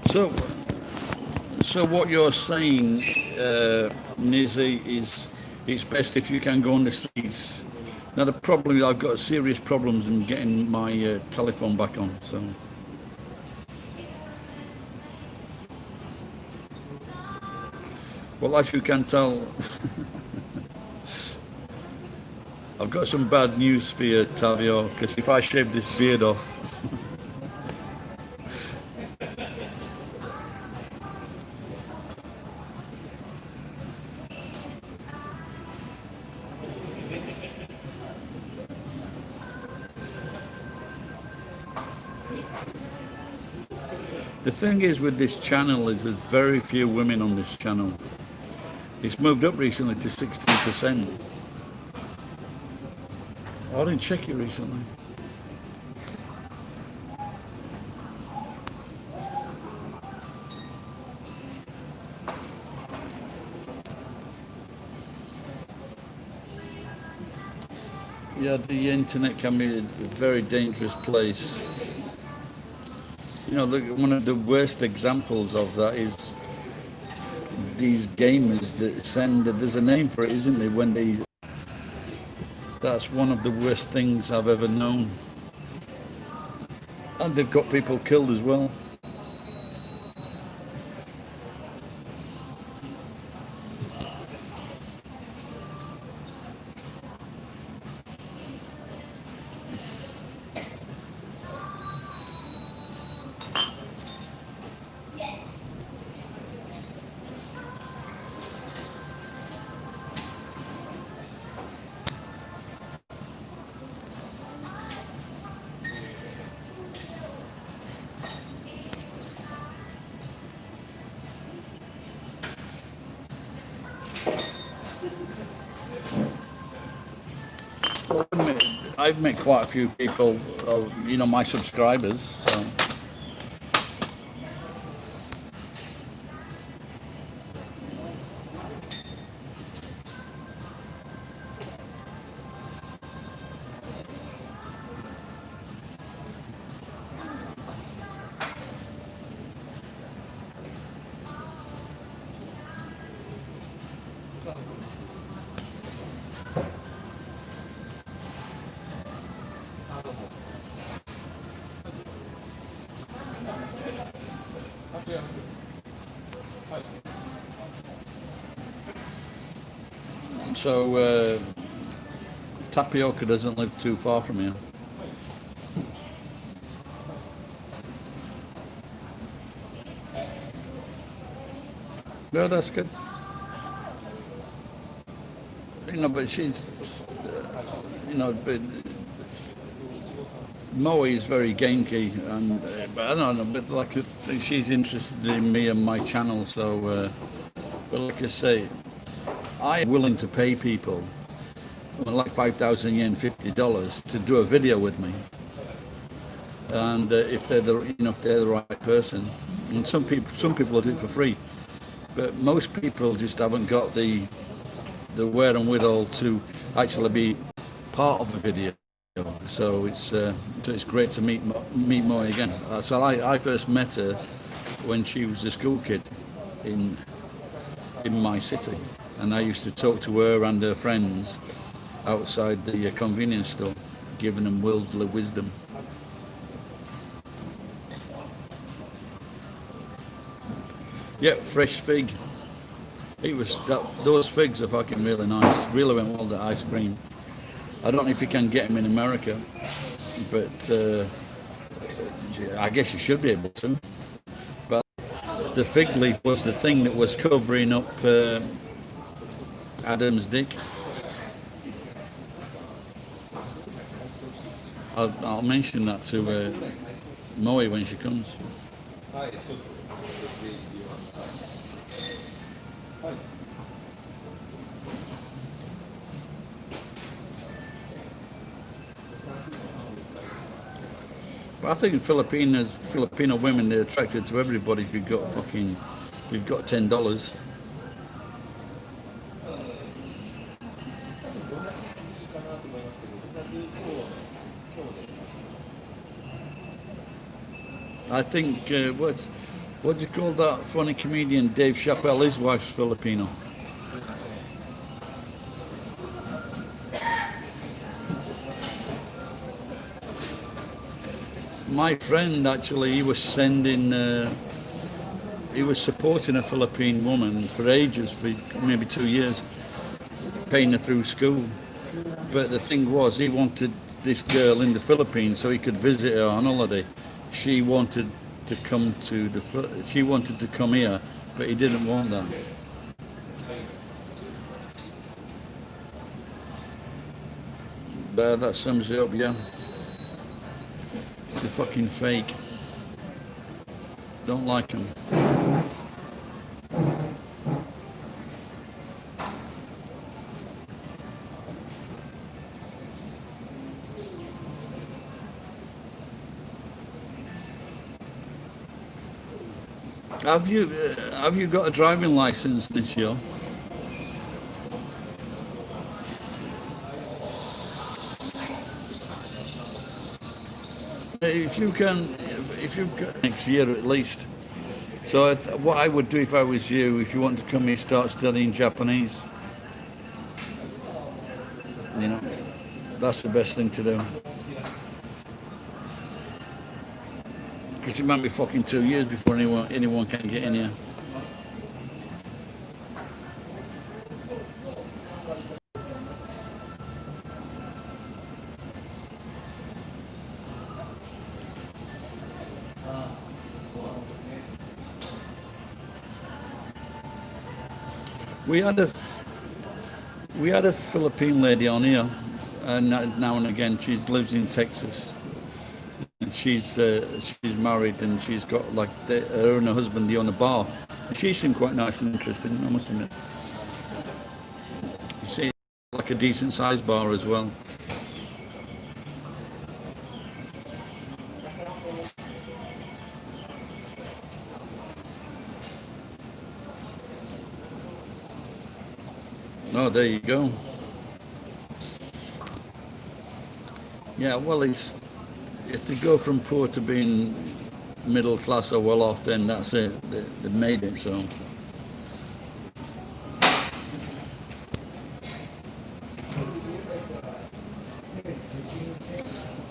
So, so what you're saying, Nizzy, is it's best if you can go on the streets. Now the problem is I've got serious problems in getting my telephone back on. So, well, as you can tell, I've got some bad news for you, Tavio. Because if I shave this beard off, the thing is with this channel is there's very few women on this channel. It's moved up recently to 16%. I didn't check it recently. Yeah, the internet can be a very dangerous place. You know, one of the worst examples of that is these gamers that send. There's a name for it, isn't there? When they. That's one of the worst things I've ever known. And they've got people killed as well. I've met quite a few people, you know, my subscribers. So. So, Tapioca doesn't live too far from here. No, that's good. You know, but she's, you know, but Moe is very gamey, and but I don't know, but like she's interested in me and my channel, so. But like I say, I'm willing to pay people like 5,000 yen, $50 to do a video with me, and if they're the right person, and some people will do it for free, but most people just haven't got the where and withal to actually be part of a video. So it's great to meet Moe again. So I first met her when she was a school kid in my city, and I used to talk to her and her friends outside the convenience store, giving them worldly wisdom. Yeah, fresh fig. Those figs are fucking really nice. Really went well with the ice cream. I don't know if you can get them in America, but I guess you should be able to. But the fig leaf was the thing that was covering up Adam's dick. I'll mention that to Moe when she comes. But I think Filipino women, they're attracted to everybody if you've got fucking, if you've got $10. I think, what do you call that funny comedian, Dave Chappelle, his wife's Filipino. My friend actually, he was supporting a Philippine woman for ages, for maybe 2 years, paying her through school. But the thing was, he wanted this girl in the Philippines so he could visit her on holiday. She wanted to come to she wanted to come here, but he didn't want that. But that sums it up, yeah. They're fucking fake. Don't like them. Have you got a driving license this year? If you can, if you can next year at least. So what I would do if I was you, if you want to come here, start studying Japanese. You know, that's the best thing to do. Because it might be fucking 2 years before anyone can get in here. We had a we had a Philippine lady on here, and now and again she lives in Texas, and she's married, and she's got like her and her husband they own a bar. She seemed quite nice and interesting, I must admit. You see, like a decent sized bar as well. Oh, there you go. Yeah, well, it's if they go from poor to being middle class or well off, then that's it. They've made it. So,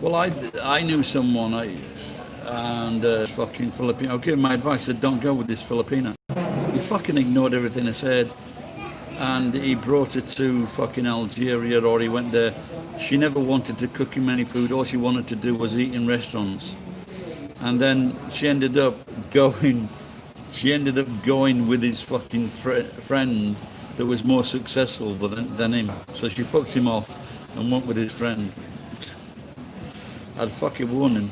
well, I knew someone, and fucking Filipino. I'll give him my advice. I said, don't go with this Filipina. He fucking ignored everything I said, and he brought her to fucking Algeria, or he went there. She never wanted to cook him any food. All she wanted to do was eat in restaurants. And then she ended up going. She ended up going with his fucking friend that was more successful than him. So she fucked him off and went with his friend. I'd fucking warn him.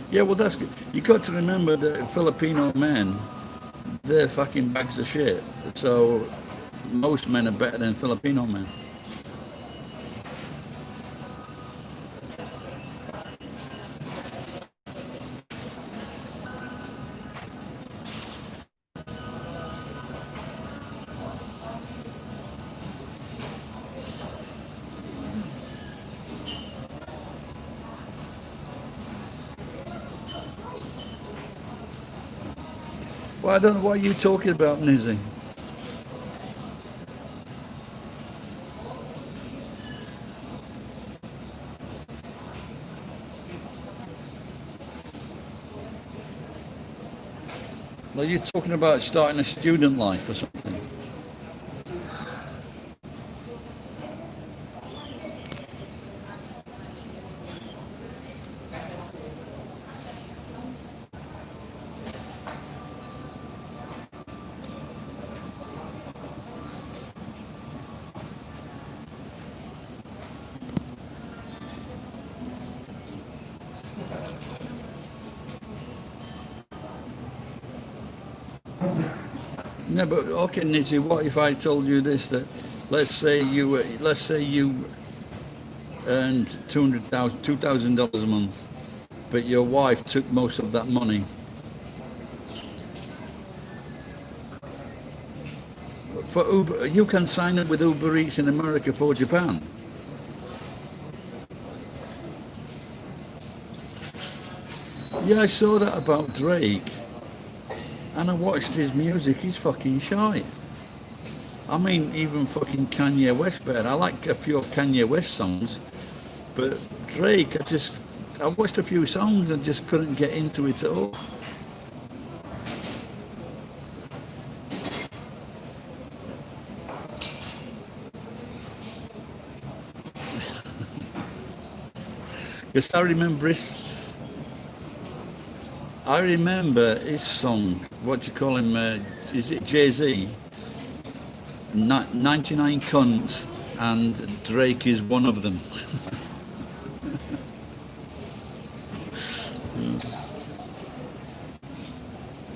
Yeah, well, that's good. You got to remember that Filipino men, they're fucking bags of shit. So most men are better than Filipino men. Well, I don't know what you're talking about, Nizzy. Well, you're talking about starting a student life or something. No, but okay, Nizzy, what if I told you this, that let's say you earned $2,000 a month, but your wife took most of that money. For Uber, you can sign up with Uber Eats in America for Japan. Yeah, I saw that about Drake, and I watched his music. He's fucking shy. I mean, even fucking Kanye West better. I like a few of Kanye West songs, but Drake, I watched a few songs and just couldn't get into it at all. Because I remember his song. What do you call him? Is it Jay-Z? 99 cunts, and Drake is one of them.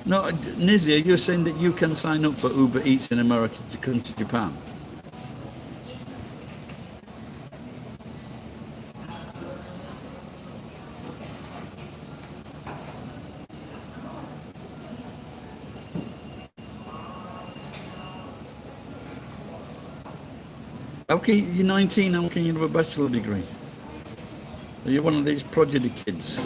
No, Nizia, you're saying that you can sign up for Uber Eats in America to come to Japan? Okay, you're 19, how can you have a bachelor degree? Are you one of these prodigy kids?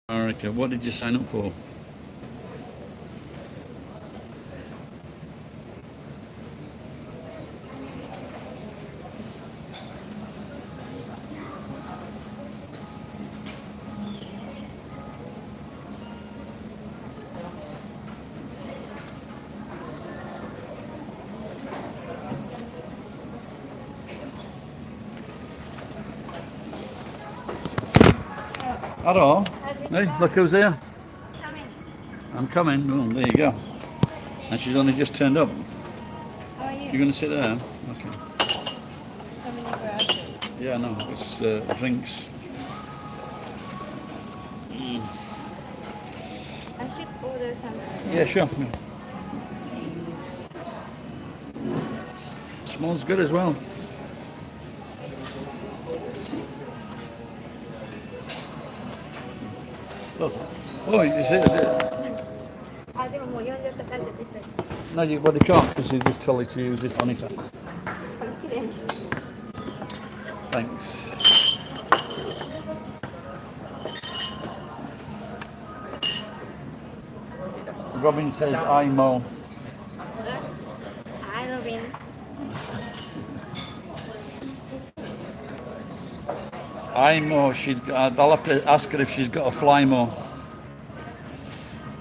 America, what did you sign up for? Hello. Hey, look who's here. I'm coming. Oh, there you go. And she's only just turned up. How are you? You're going to sit there? Okay. So many glasses. Yeah, no, it's drinks. I should order something. Yeah, sure. Yeah. Smells good as well. Oh, is it? あ、でももう呼んじゃったから別に No, well, they can't because they just tell you to use this on it. これきれいにして。Thanks. Robin says IMO. Hi, Robin. IMO. I'll have to ask her if she's got a Flymo.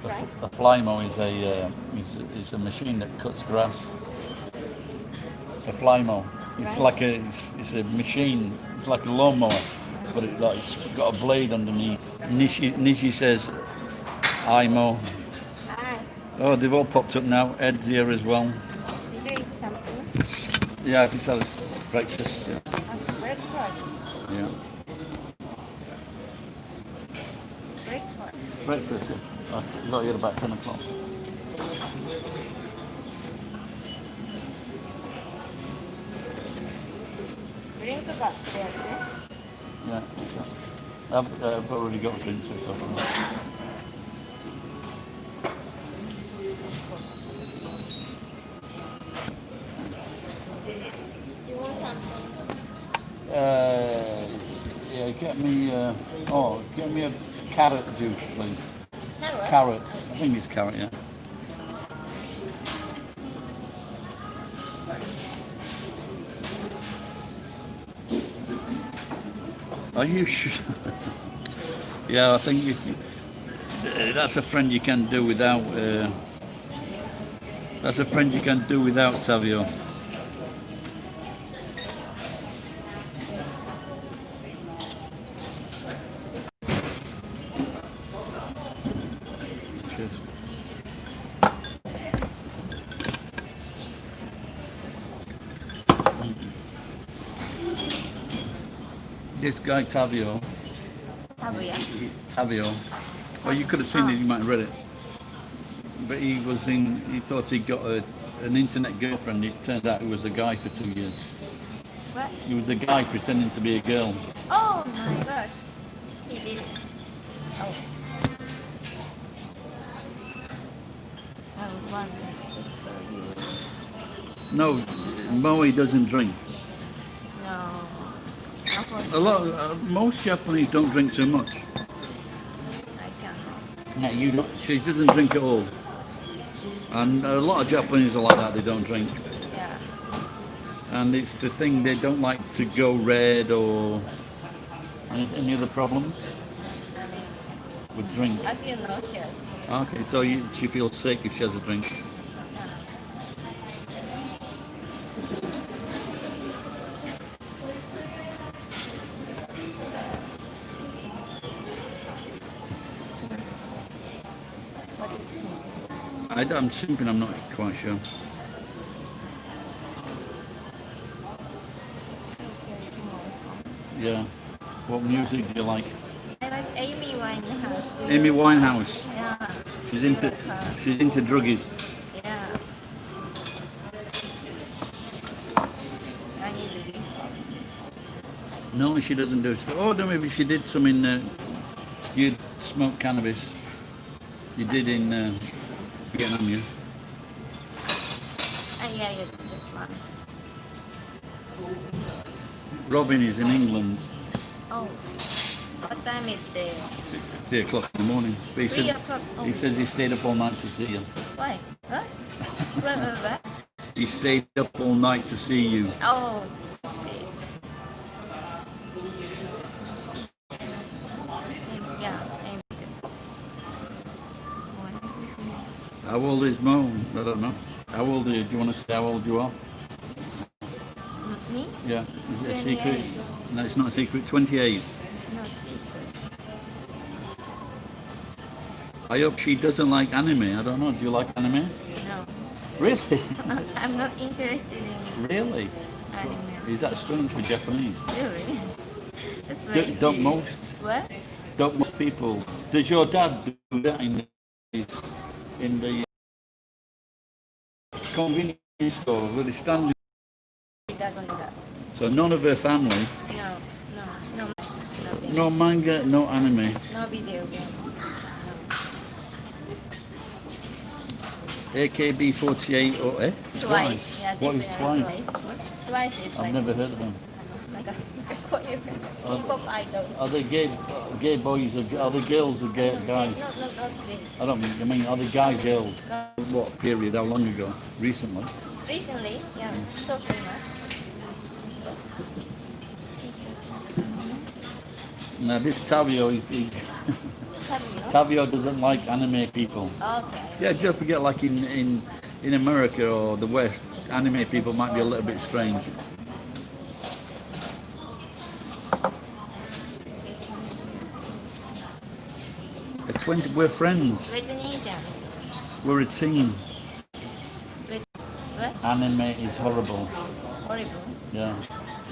Right. A Flymo is a machine that cuts grass. A Flymo. It's Right. it's a machine. It's like a lawnmower, but it's got a blade underneath. Nishi says IMO. Hi. Oh, they've all popped up now. Ed's here as well. Did you eat something? Yeah, he sells breakfast. Yeah. Breakfast. Yeah. Breakfast. Breakfast. Yeah. You got here about 10 o'clock. Drink がってやつね。 Yeah. I've already got drinks and stuff like that. You want something? Yeah, get me a carrot juice, please. Carrot? Carrot. I think it's carrot, yeah. Are you sure? Yeah, I think That's a friend you can do without. That's a friend you can do without, Tavio. Cheers. This guy Tavio, Tavio. Well, you could have seen it. You might have read it. But he was in. He thought he got an internet girlfriend. It turned out he was a guy for 2 years. What? He was a guy pretending to be a girl. Oh my god. He did it. Oh. I want for you. No, Moe doesn't drink. No. Not for A lot. Most Japanese don't drink too much. I cannot. Yeah, you. She doesn't drink at all. And a lot of Japanese are like that. They don't drink. Yeah. And it's the thing, they don't like to go red or any other problems with drink. I feel nauseous. Okay, so she feels sick if she has a drink. What is it? I'm simping, I'm not quite sure. Yeah. What music do you like? I like Amy Winehouse. Amy Winehouse. Yeah. She's into druggies. Yeah. I need this. No, she doesn't do stuff. Oh, no, maybe she did some in. You smoked cannabis. You did in Vietnam, yeah. Yeah, just once. Robin is in England. Oh. What time is there? 3 o'clock in the morning. But he 3 said, o'clock. Oh. he says he stayed up all night to see you. Why? What? What? He stayed up all night to see you. Oh, so sweet. Yeah, thank you. How old is Mo? I don't know. How old are you? Do you want to say how old you are? Me? Yeah. Is it a 28. secret? No, it's not a secret. 28. No secret. I hope she doesn't like anime. I don't know. Do you like anime? No. Really? I'm not interested in Really? anime. Is that strange for Japanese? Really? That's racist. Don't most? What? Don't most people? Does your dad do that in the convenience store with the stand? He doesn't do that. So none of her family, No, nothing. no manga, no anime. No video game. AKB48 or Twice. Yeah, What is different. Twice? Twice is I've like never heard of them. like a K-pop idol. Are they gay boys or are they girls or gay guys? No, not gay. I don't mean, are they guys, girls? What period, how long ago? Recently? Recently, yeah, so famous. Now this Tavio, Tavio doesn't like anime people. Okay. Yeah, don't forget, like in America or the West, anime people might be a little bit strange. We're friends. With an Asian. We're a team. With what? Anime is horrible. Horrible. Yeah.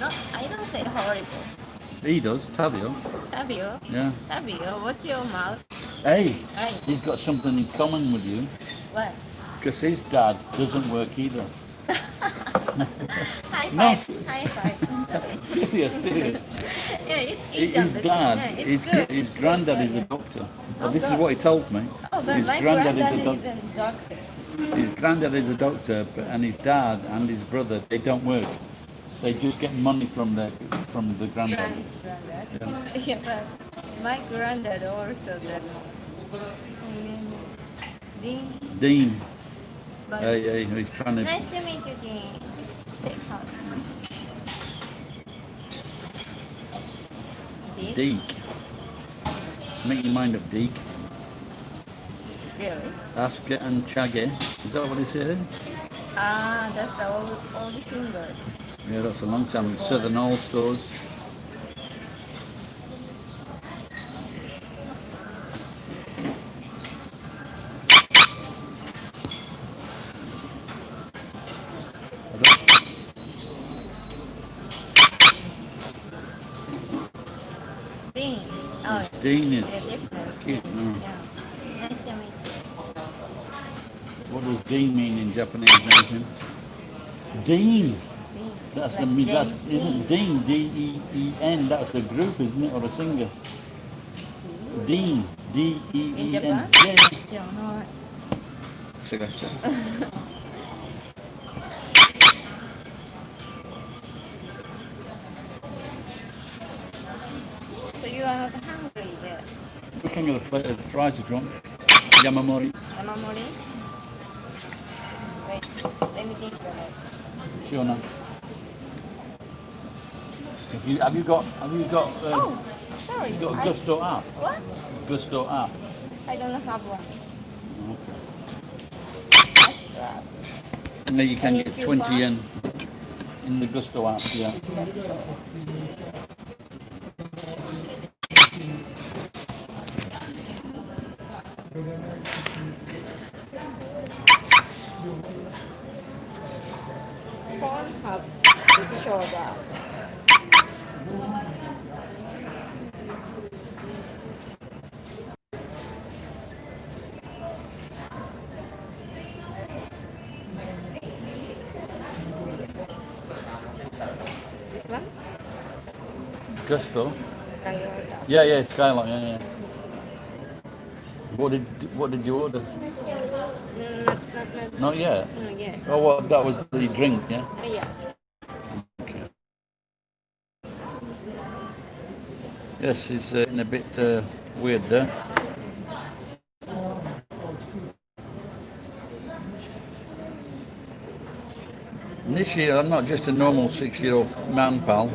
No, I don't say horrible. He does, Tavio. Tabio, Yeah. what's your mouth? Hey, Hey, he's got something in common with you. what? Because his dad doesn't work either. High No. five. High five. Serious. Yeah, it's His dad, yeah, it's good. his granddad is a doctor. Oh, This is God. what he told me. Oh, but His my granddad is a granddad doctor. is a doctor. His granddad is a doctor, and his dad and his brother, they don't work. They just get money from the granddad. Granddad. Yeah, but my granddad also does. Dean. Dean, But hey, he's trying to. nice to meet you, Dean. Shake hands. Dean? Deke. Make your mind up, Deke. Really? Asker and Chage. Is that what he said? Ah, that's all the singers. Yeah, that's a long time. Southern All Stars. Dean. Oh, Dean they're is different. cute. No. Yeah. Nice to meet you. What does Dean mean in Japanese? Nathan? Dean. Dean. That's Like the that's James isn't Dean Dean. That's a group, isn't it, or a singer? Dean Deen. In Japan? Yeah. Don't know. 探して。 So you are not hungry there. We can get a plate of fries if you want. Yamamori. Yamamori? Wait, let me think about it. Sure no. Have you got Oh, sorry. you got a Gusto app? What? Gusto app. I don't have one. Okay. That's that. And then you can Any get coupon? 20 yen in the Gusto app, yeah. Let's go. Pornhub is showed up. This one? Gusto. Skywalker. Yeah, Skyline, yeah. What did you order? Not Not yet. yeah. Oh, well, that was the drink, yeah. Yeah. Yes, he's in a bit weird there. And this year, I'm not just a normal 6-year-old man, pal.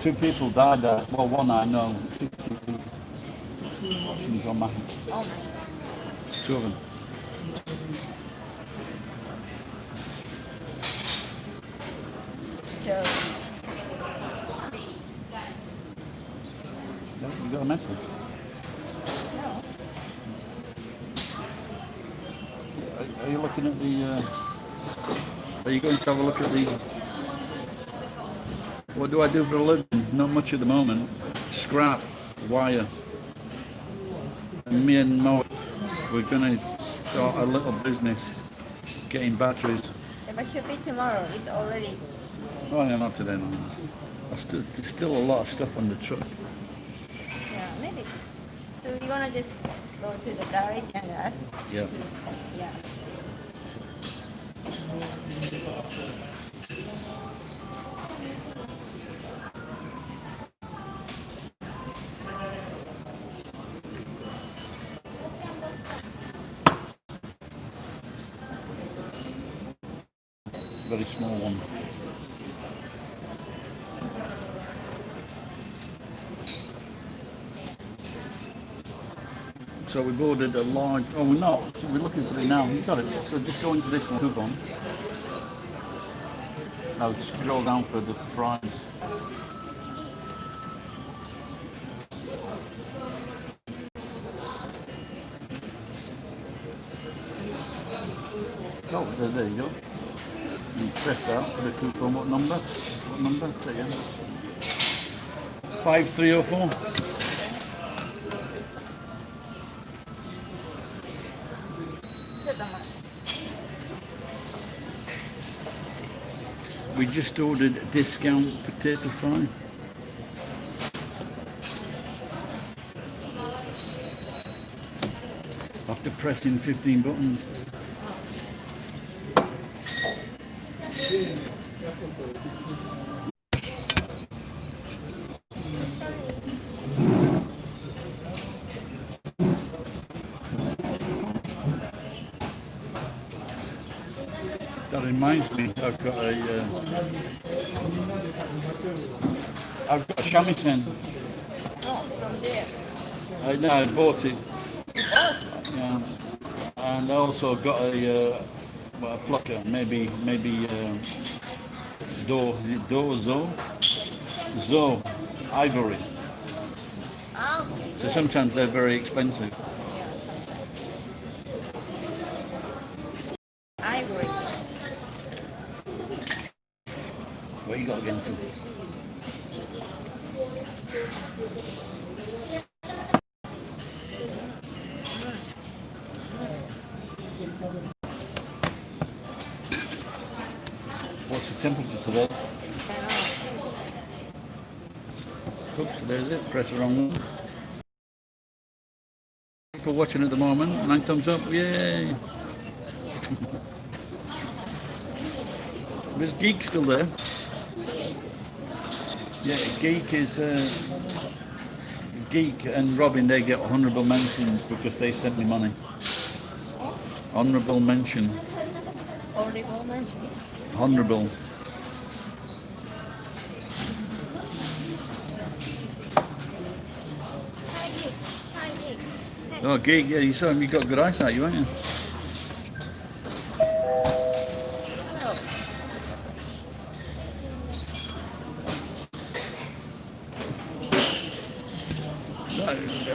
Two people died there. Well, one I know. She's on my Oh my. two of them. So You got a message? no. Are you looking at the? Are you going to have a look at the? What do I do for a living? Not much at the moment. Scrap, wire. And me and Mo, we're going to start a little business getting batteries. Yeah, but should be tomorrow. It's already. Oh, yeah, not today, no. There's still a lot of stuff on the truck. Yeah, maybe. So you're gonna just go to the garage and ask. Yeah. Yeah. Very small one. So we've ordered a large. Oh, we're not. We're looking for it now. You've got it. So just go into this one. Coupon. Now scroll down for the fries. Oh, there you go. You press that for the coupon. What number? What number? Say again. 5304. We just ordered a discount potato fry. After pressing 15 buttons. reminds me, I've got a shamisen. Oh, from there. I bought it. Oh, Yeah. And I also got a plucker, maybe Do is it Do Zo ivory. oh, So sometimes they're very expensive. yeah, sometimes. Ivory. What you got against them? What's the temperature today? Oops, there's it. Press the wrong one. People watching at the moment. 9 thumbs up. Yay! There's Geek still there. Yeah, Geek is Geek and Robin. They get honourable mentions because they sent me money. Honourable mention. Horrible mention. Honourable. Hi, Geek. Hi, Geek. Hi. Oh, Geek. Yeah, you saw him. You got good eyesight, you haven't you? Hello.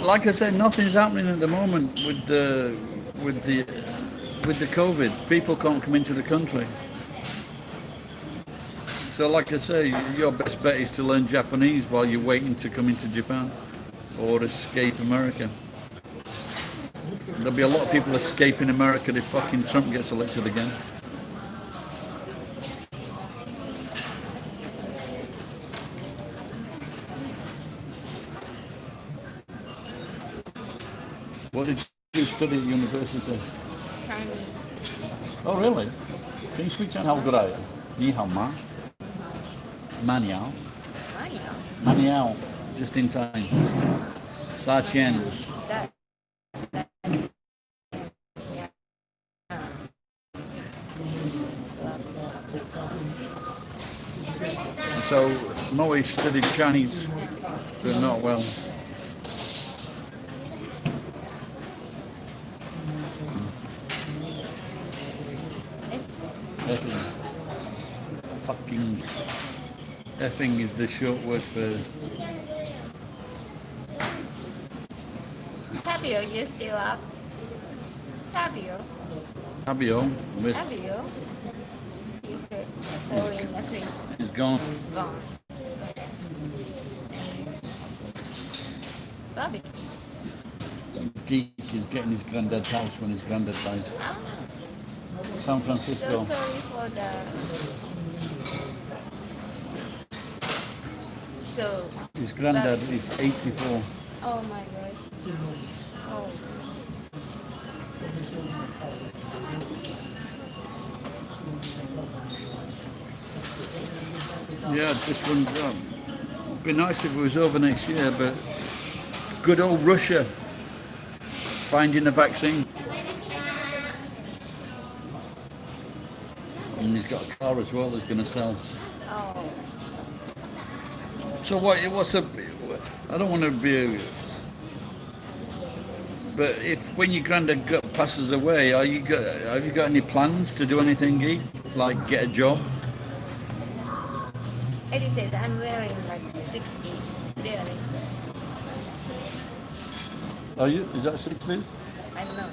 Like I said, nothing's happening at the moment with the COVID. People can't come into the country. So, like I say, your best bet is to learn Japanese while you're waiting to come into Japan or escape America. There'll be a lot of people escaping America if fucking Trump gets elected again. What did you study at university? Chinese. Oh, really? Can you speak Chinese? How good are you? Ni hao ma? Maniao. Mario. Maniao. Just in time. Sa qian. That. So, Moe studied Chinese, but not well. Effing. Fucking. Effing is the short word for. Fabio, you still up? Fabio. Fabio Fabio. You could falling asleep. is gone. Gone. Okay. Bobby. Geek is getting his granddad's house when his granddad dies. Ah, San so Francisco. sorry for the. So, His granddad is 84. oh my gosh. Oh. Yeah, this one. It'd be nice if it was over next year, but good old Russia finding a vaccine. And he's got a car as well he's going to sell. Oh. So what's a? I don't want to be. But if when your granddad passes away, have you got any plans to do anything, Geek? Like get a job? Eddie says I'm wearing like 60. Really? Are you? Is that 60s? I don't know.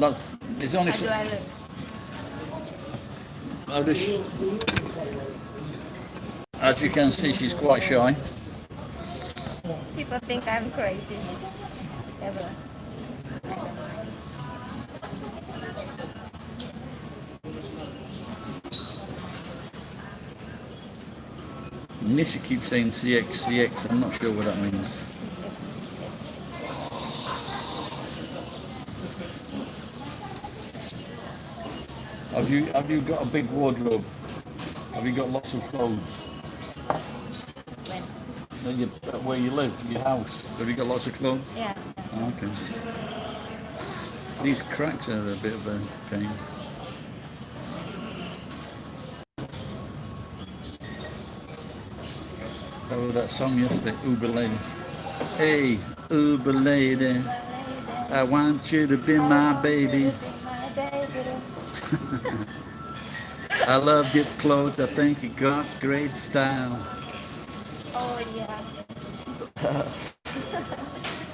That's. It's only. How do I look? As you can see, she's quite shy. People think I'm crazy. Ever. Nisha keeps saying CX. I'm not sure what that means. Have you got a big wardrobe? Have you got lots of clothes? When? Where you live, your house. Have you got lots of clothes? Yeah. Oh, okay. These cracks are a bit of a pain. Oh, that song yesterday, Uber Lady. Hey, Uber Lady, I want you to be my baby. I love your clothes, I think you got great style. Oh yeah.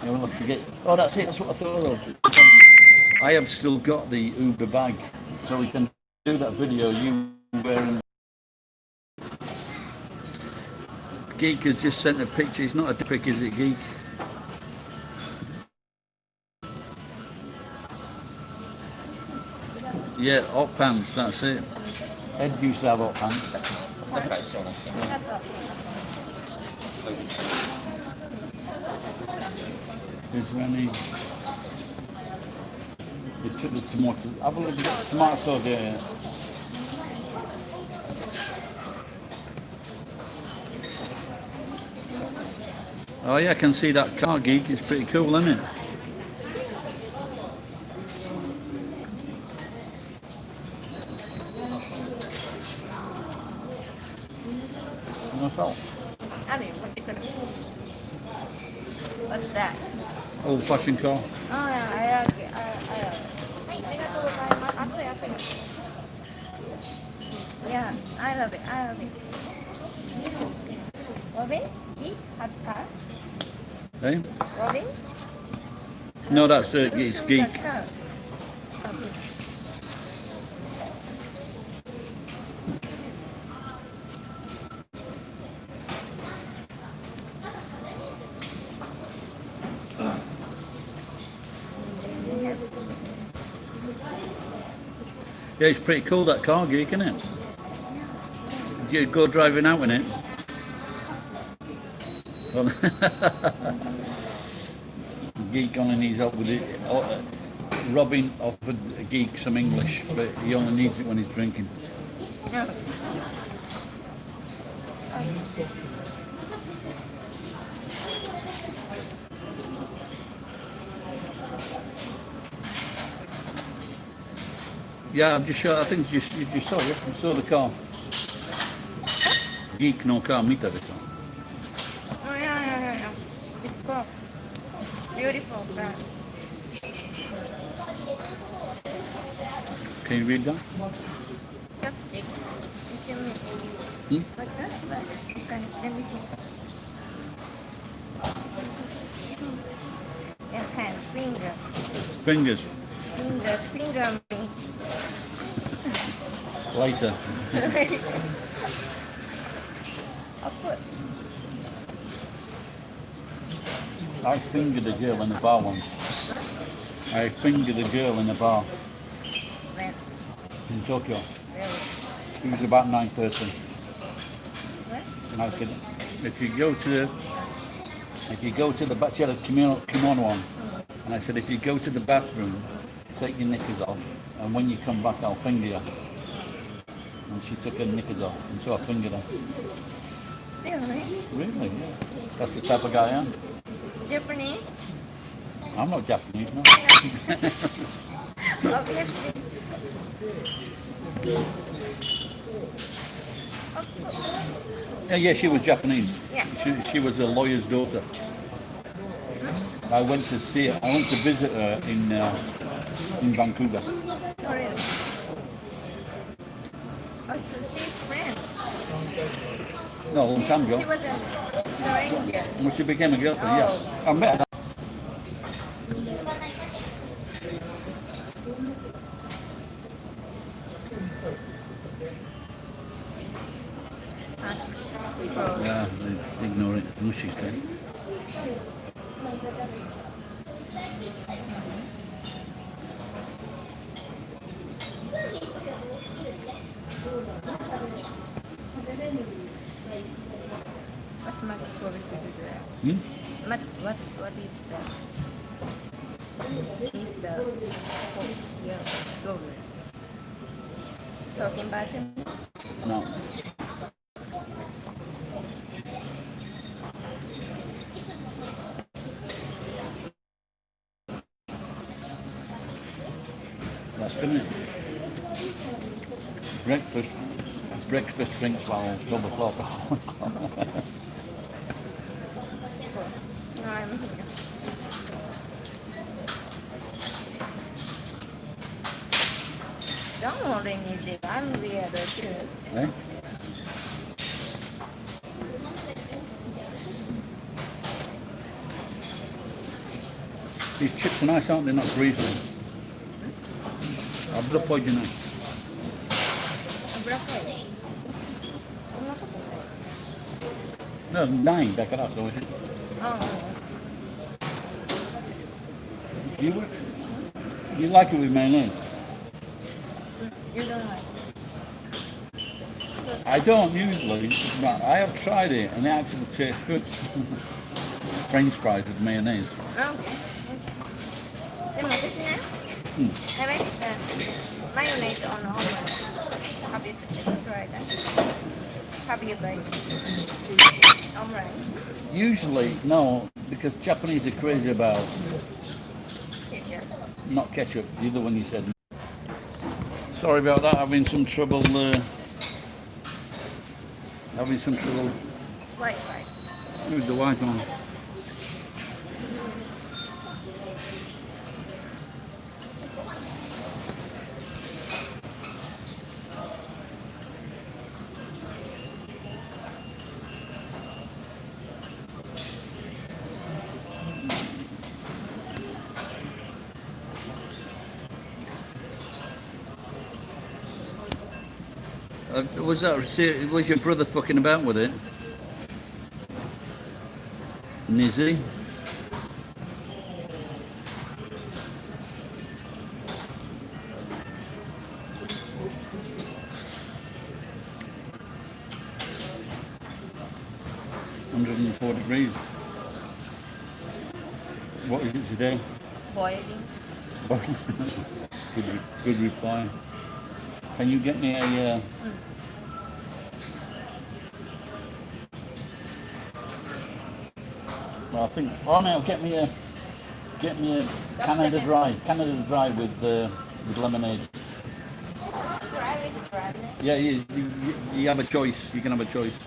You'll have to get. Oh, that's it, that's what I thought of. I have still got the Uber bag, so we can do that video you wearing. Geek has just sent a picture. It's not a pic, is it, Geek? Yeah, hot pants, that's it. Ed used to have hot pants. Is there any... You took the tomato... Have a look at the tomato sauce there. Oh yeah, I can see that car, Geek. It's pretty cool, isn't it? No salt. What's that? Old-fashioned car. Oh yeah, I like it. I like it. Yeah, I love it. I love it. Robin, he has car. Eh? Robin. No, that's it. It's Geek. Okay. Yeah, it's pretty cool, that car, Geek, isn't it? You go driving out in it. Geek only needs help with it. Robin offered Geek some English, but he only needs it when he's drinking. No. Yeah, I'm just sure. I think you saw it. You saw the car. Geek no car, meet that car. Oh yeah. It's cool. Beautiful car. Can you read that? Chopstick. You show me. Like that? But you can, let me see. Yeah, hands, finger. Fingers. Fingers, finger me. Later. I'll put. I fingered a girl in a bar once. I fingered a girl in a bar When? in Tokyo. Really? She was about 9:30. What? And I said, if you go to the bath, she had a kimono on. And I said, if you go to the bathroom, take your knickers off, and when you come back, I'll finger you. And she took her knickers off, and so I fingered her. Really? Really? Yeah. That's the type of guy I am. Japanese? I'm not Japanese, no. Obviously. Yeah, she was Japanese. Yeah. She was a lawyer's daughter. I went to see her. I went to visit her in Vancouver. Oh, really? Oh, so she's friends. No, a long time She ago. was a stranger. When she became a girlfriend, yeah. I met her. Yeah, they ignore it. No, she's dead. What's my favorite to do there? What is that? Is the yeah, goal. Talking about him? No. That's good, isn't it? Breakfast drinks while 12 o'clock. only need it. I'm weird too. Eh? These chips are nice, aren't they? Not greasy. I'll drop you now. Broccoli. No, 9 back at us, so is it? Oh, You like it with mayonnaise? you don't like. I don't usually, but I have tried it and it actually tastes good. French fries with mayonnaise. Okay. でも私ね、I like mayonnaise on omelette. Have you tried that? Have you tried omelette? Usually, no, because Japanese are crazy about Ketchup. not ketchup, the other one you said. Sorry about that, having some trouble Wi-Fi. with the Wi-Fi. Was your brother fucking about with it? Nizzy? £104. What is it today? Boiling. Good reply. Can you get me a... Well, I think... Oh no, get me a Canada Dry with lemonade. Try with the Yeah, you have a choice. You can have a choice.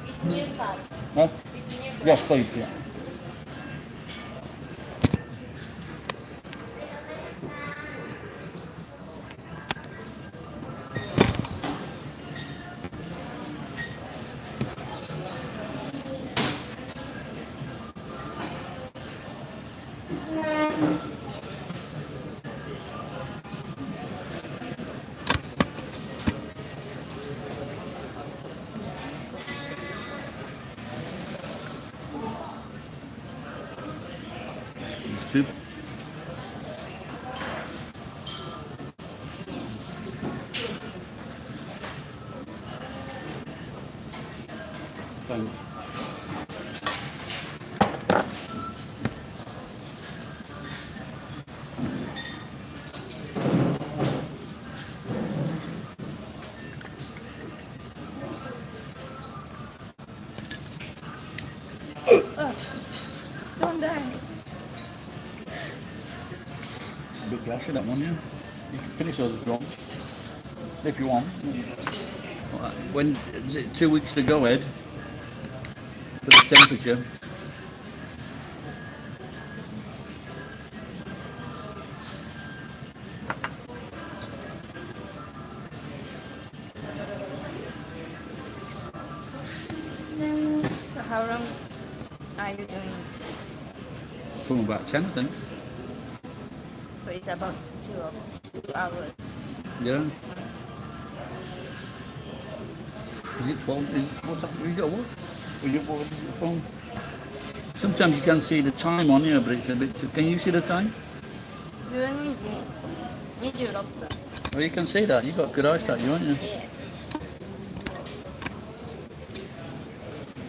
It's new cup. Huh? It's new Yes, please, yeah. Soup. Thanks. Don't die. A bit gassy, that one, yeah. You can finish those if you want. When is it 2 weeks to go, Ed? For the temperature. So how long are you doing? From about 10, I think. So it's about 2 hours. Yeah. Is it 12? What's that? You got what? What is your phone? Sometimes you can see the time on here, but it's a bit too... Can you see the time? 12時26分. Oh, you can see that. You've got good eyesight, you, haven't you? Yes.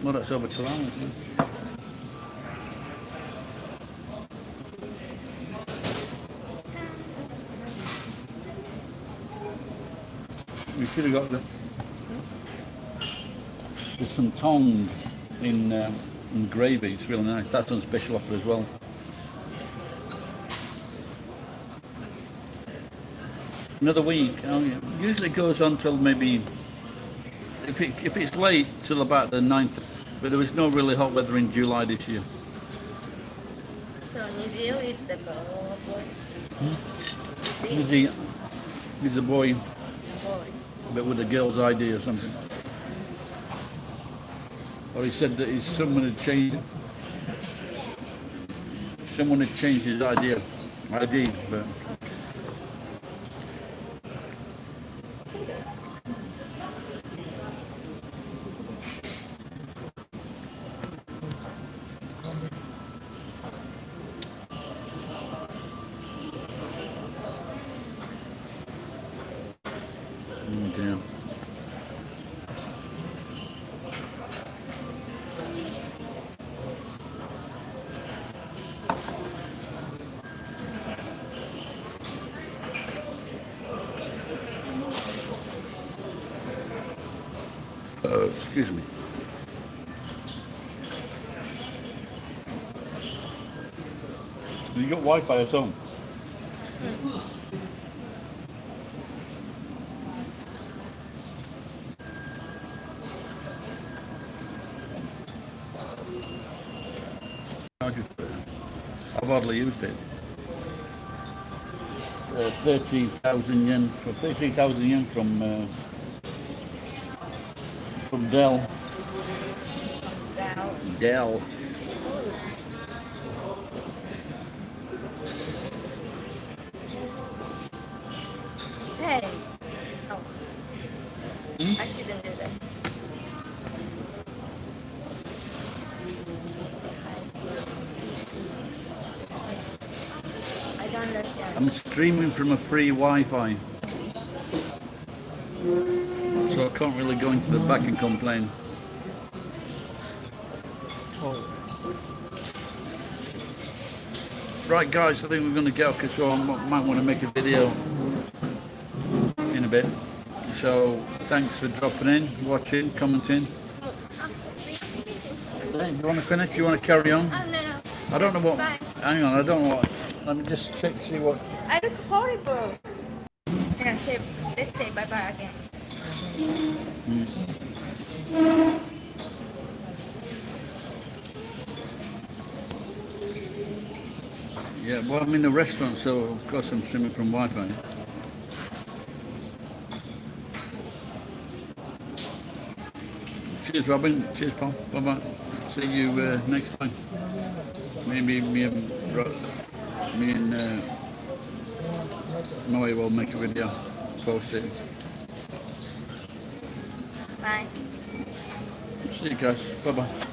Well, that's over 2 hours. Yeah. We should have got there's some tongue in gravy. It's really nice. That's on special offer as well. Another week. Oh, yeah. Usually it goes on till maybe if it's late till about the 9th. But there was no really hot weather in July this year. So New Zealand is the cold. He's a boy, Boy. but with a girl's ID or something. Or he said that someone had changed his ID, but dear. Excuse me. You got Wi-Fi at home? I've hardly used it. 13,000 yen, 13,000 yen from Dell. Down. Dell. Hey. Oh. I shouldn't do that. I don't understand. I'm streaming from a free Wi-Fi, so I can't really go into the back and complain. Right, guys, I think we're going to go because I might want to make a video in a bit. So thanks for dropping in, watching, commenting. Hey, you want to finish? You want to carry on? Oh, no. I don't know what. Bye. Hang on, I don't know what. Let me just check, see what. I look horrible. Yeah, let's say bye-bye again. Yeah, well, I'm in the restaurant, so of course I'm streaming from Wi-Fi. Cheers, Robin. Cheers, Paul. Bye-bye. See you next time. Maybe me and Noe will make a video, post it. Bye. See you guys. Bye-bye.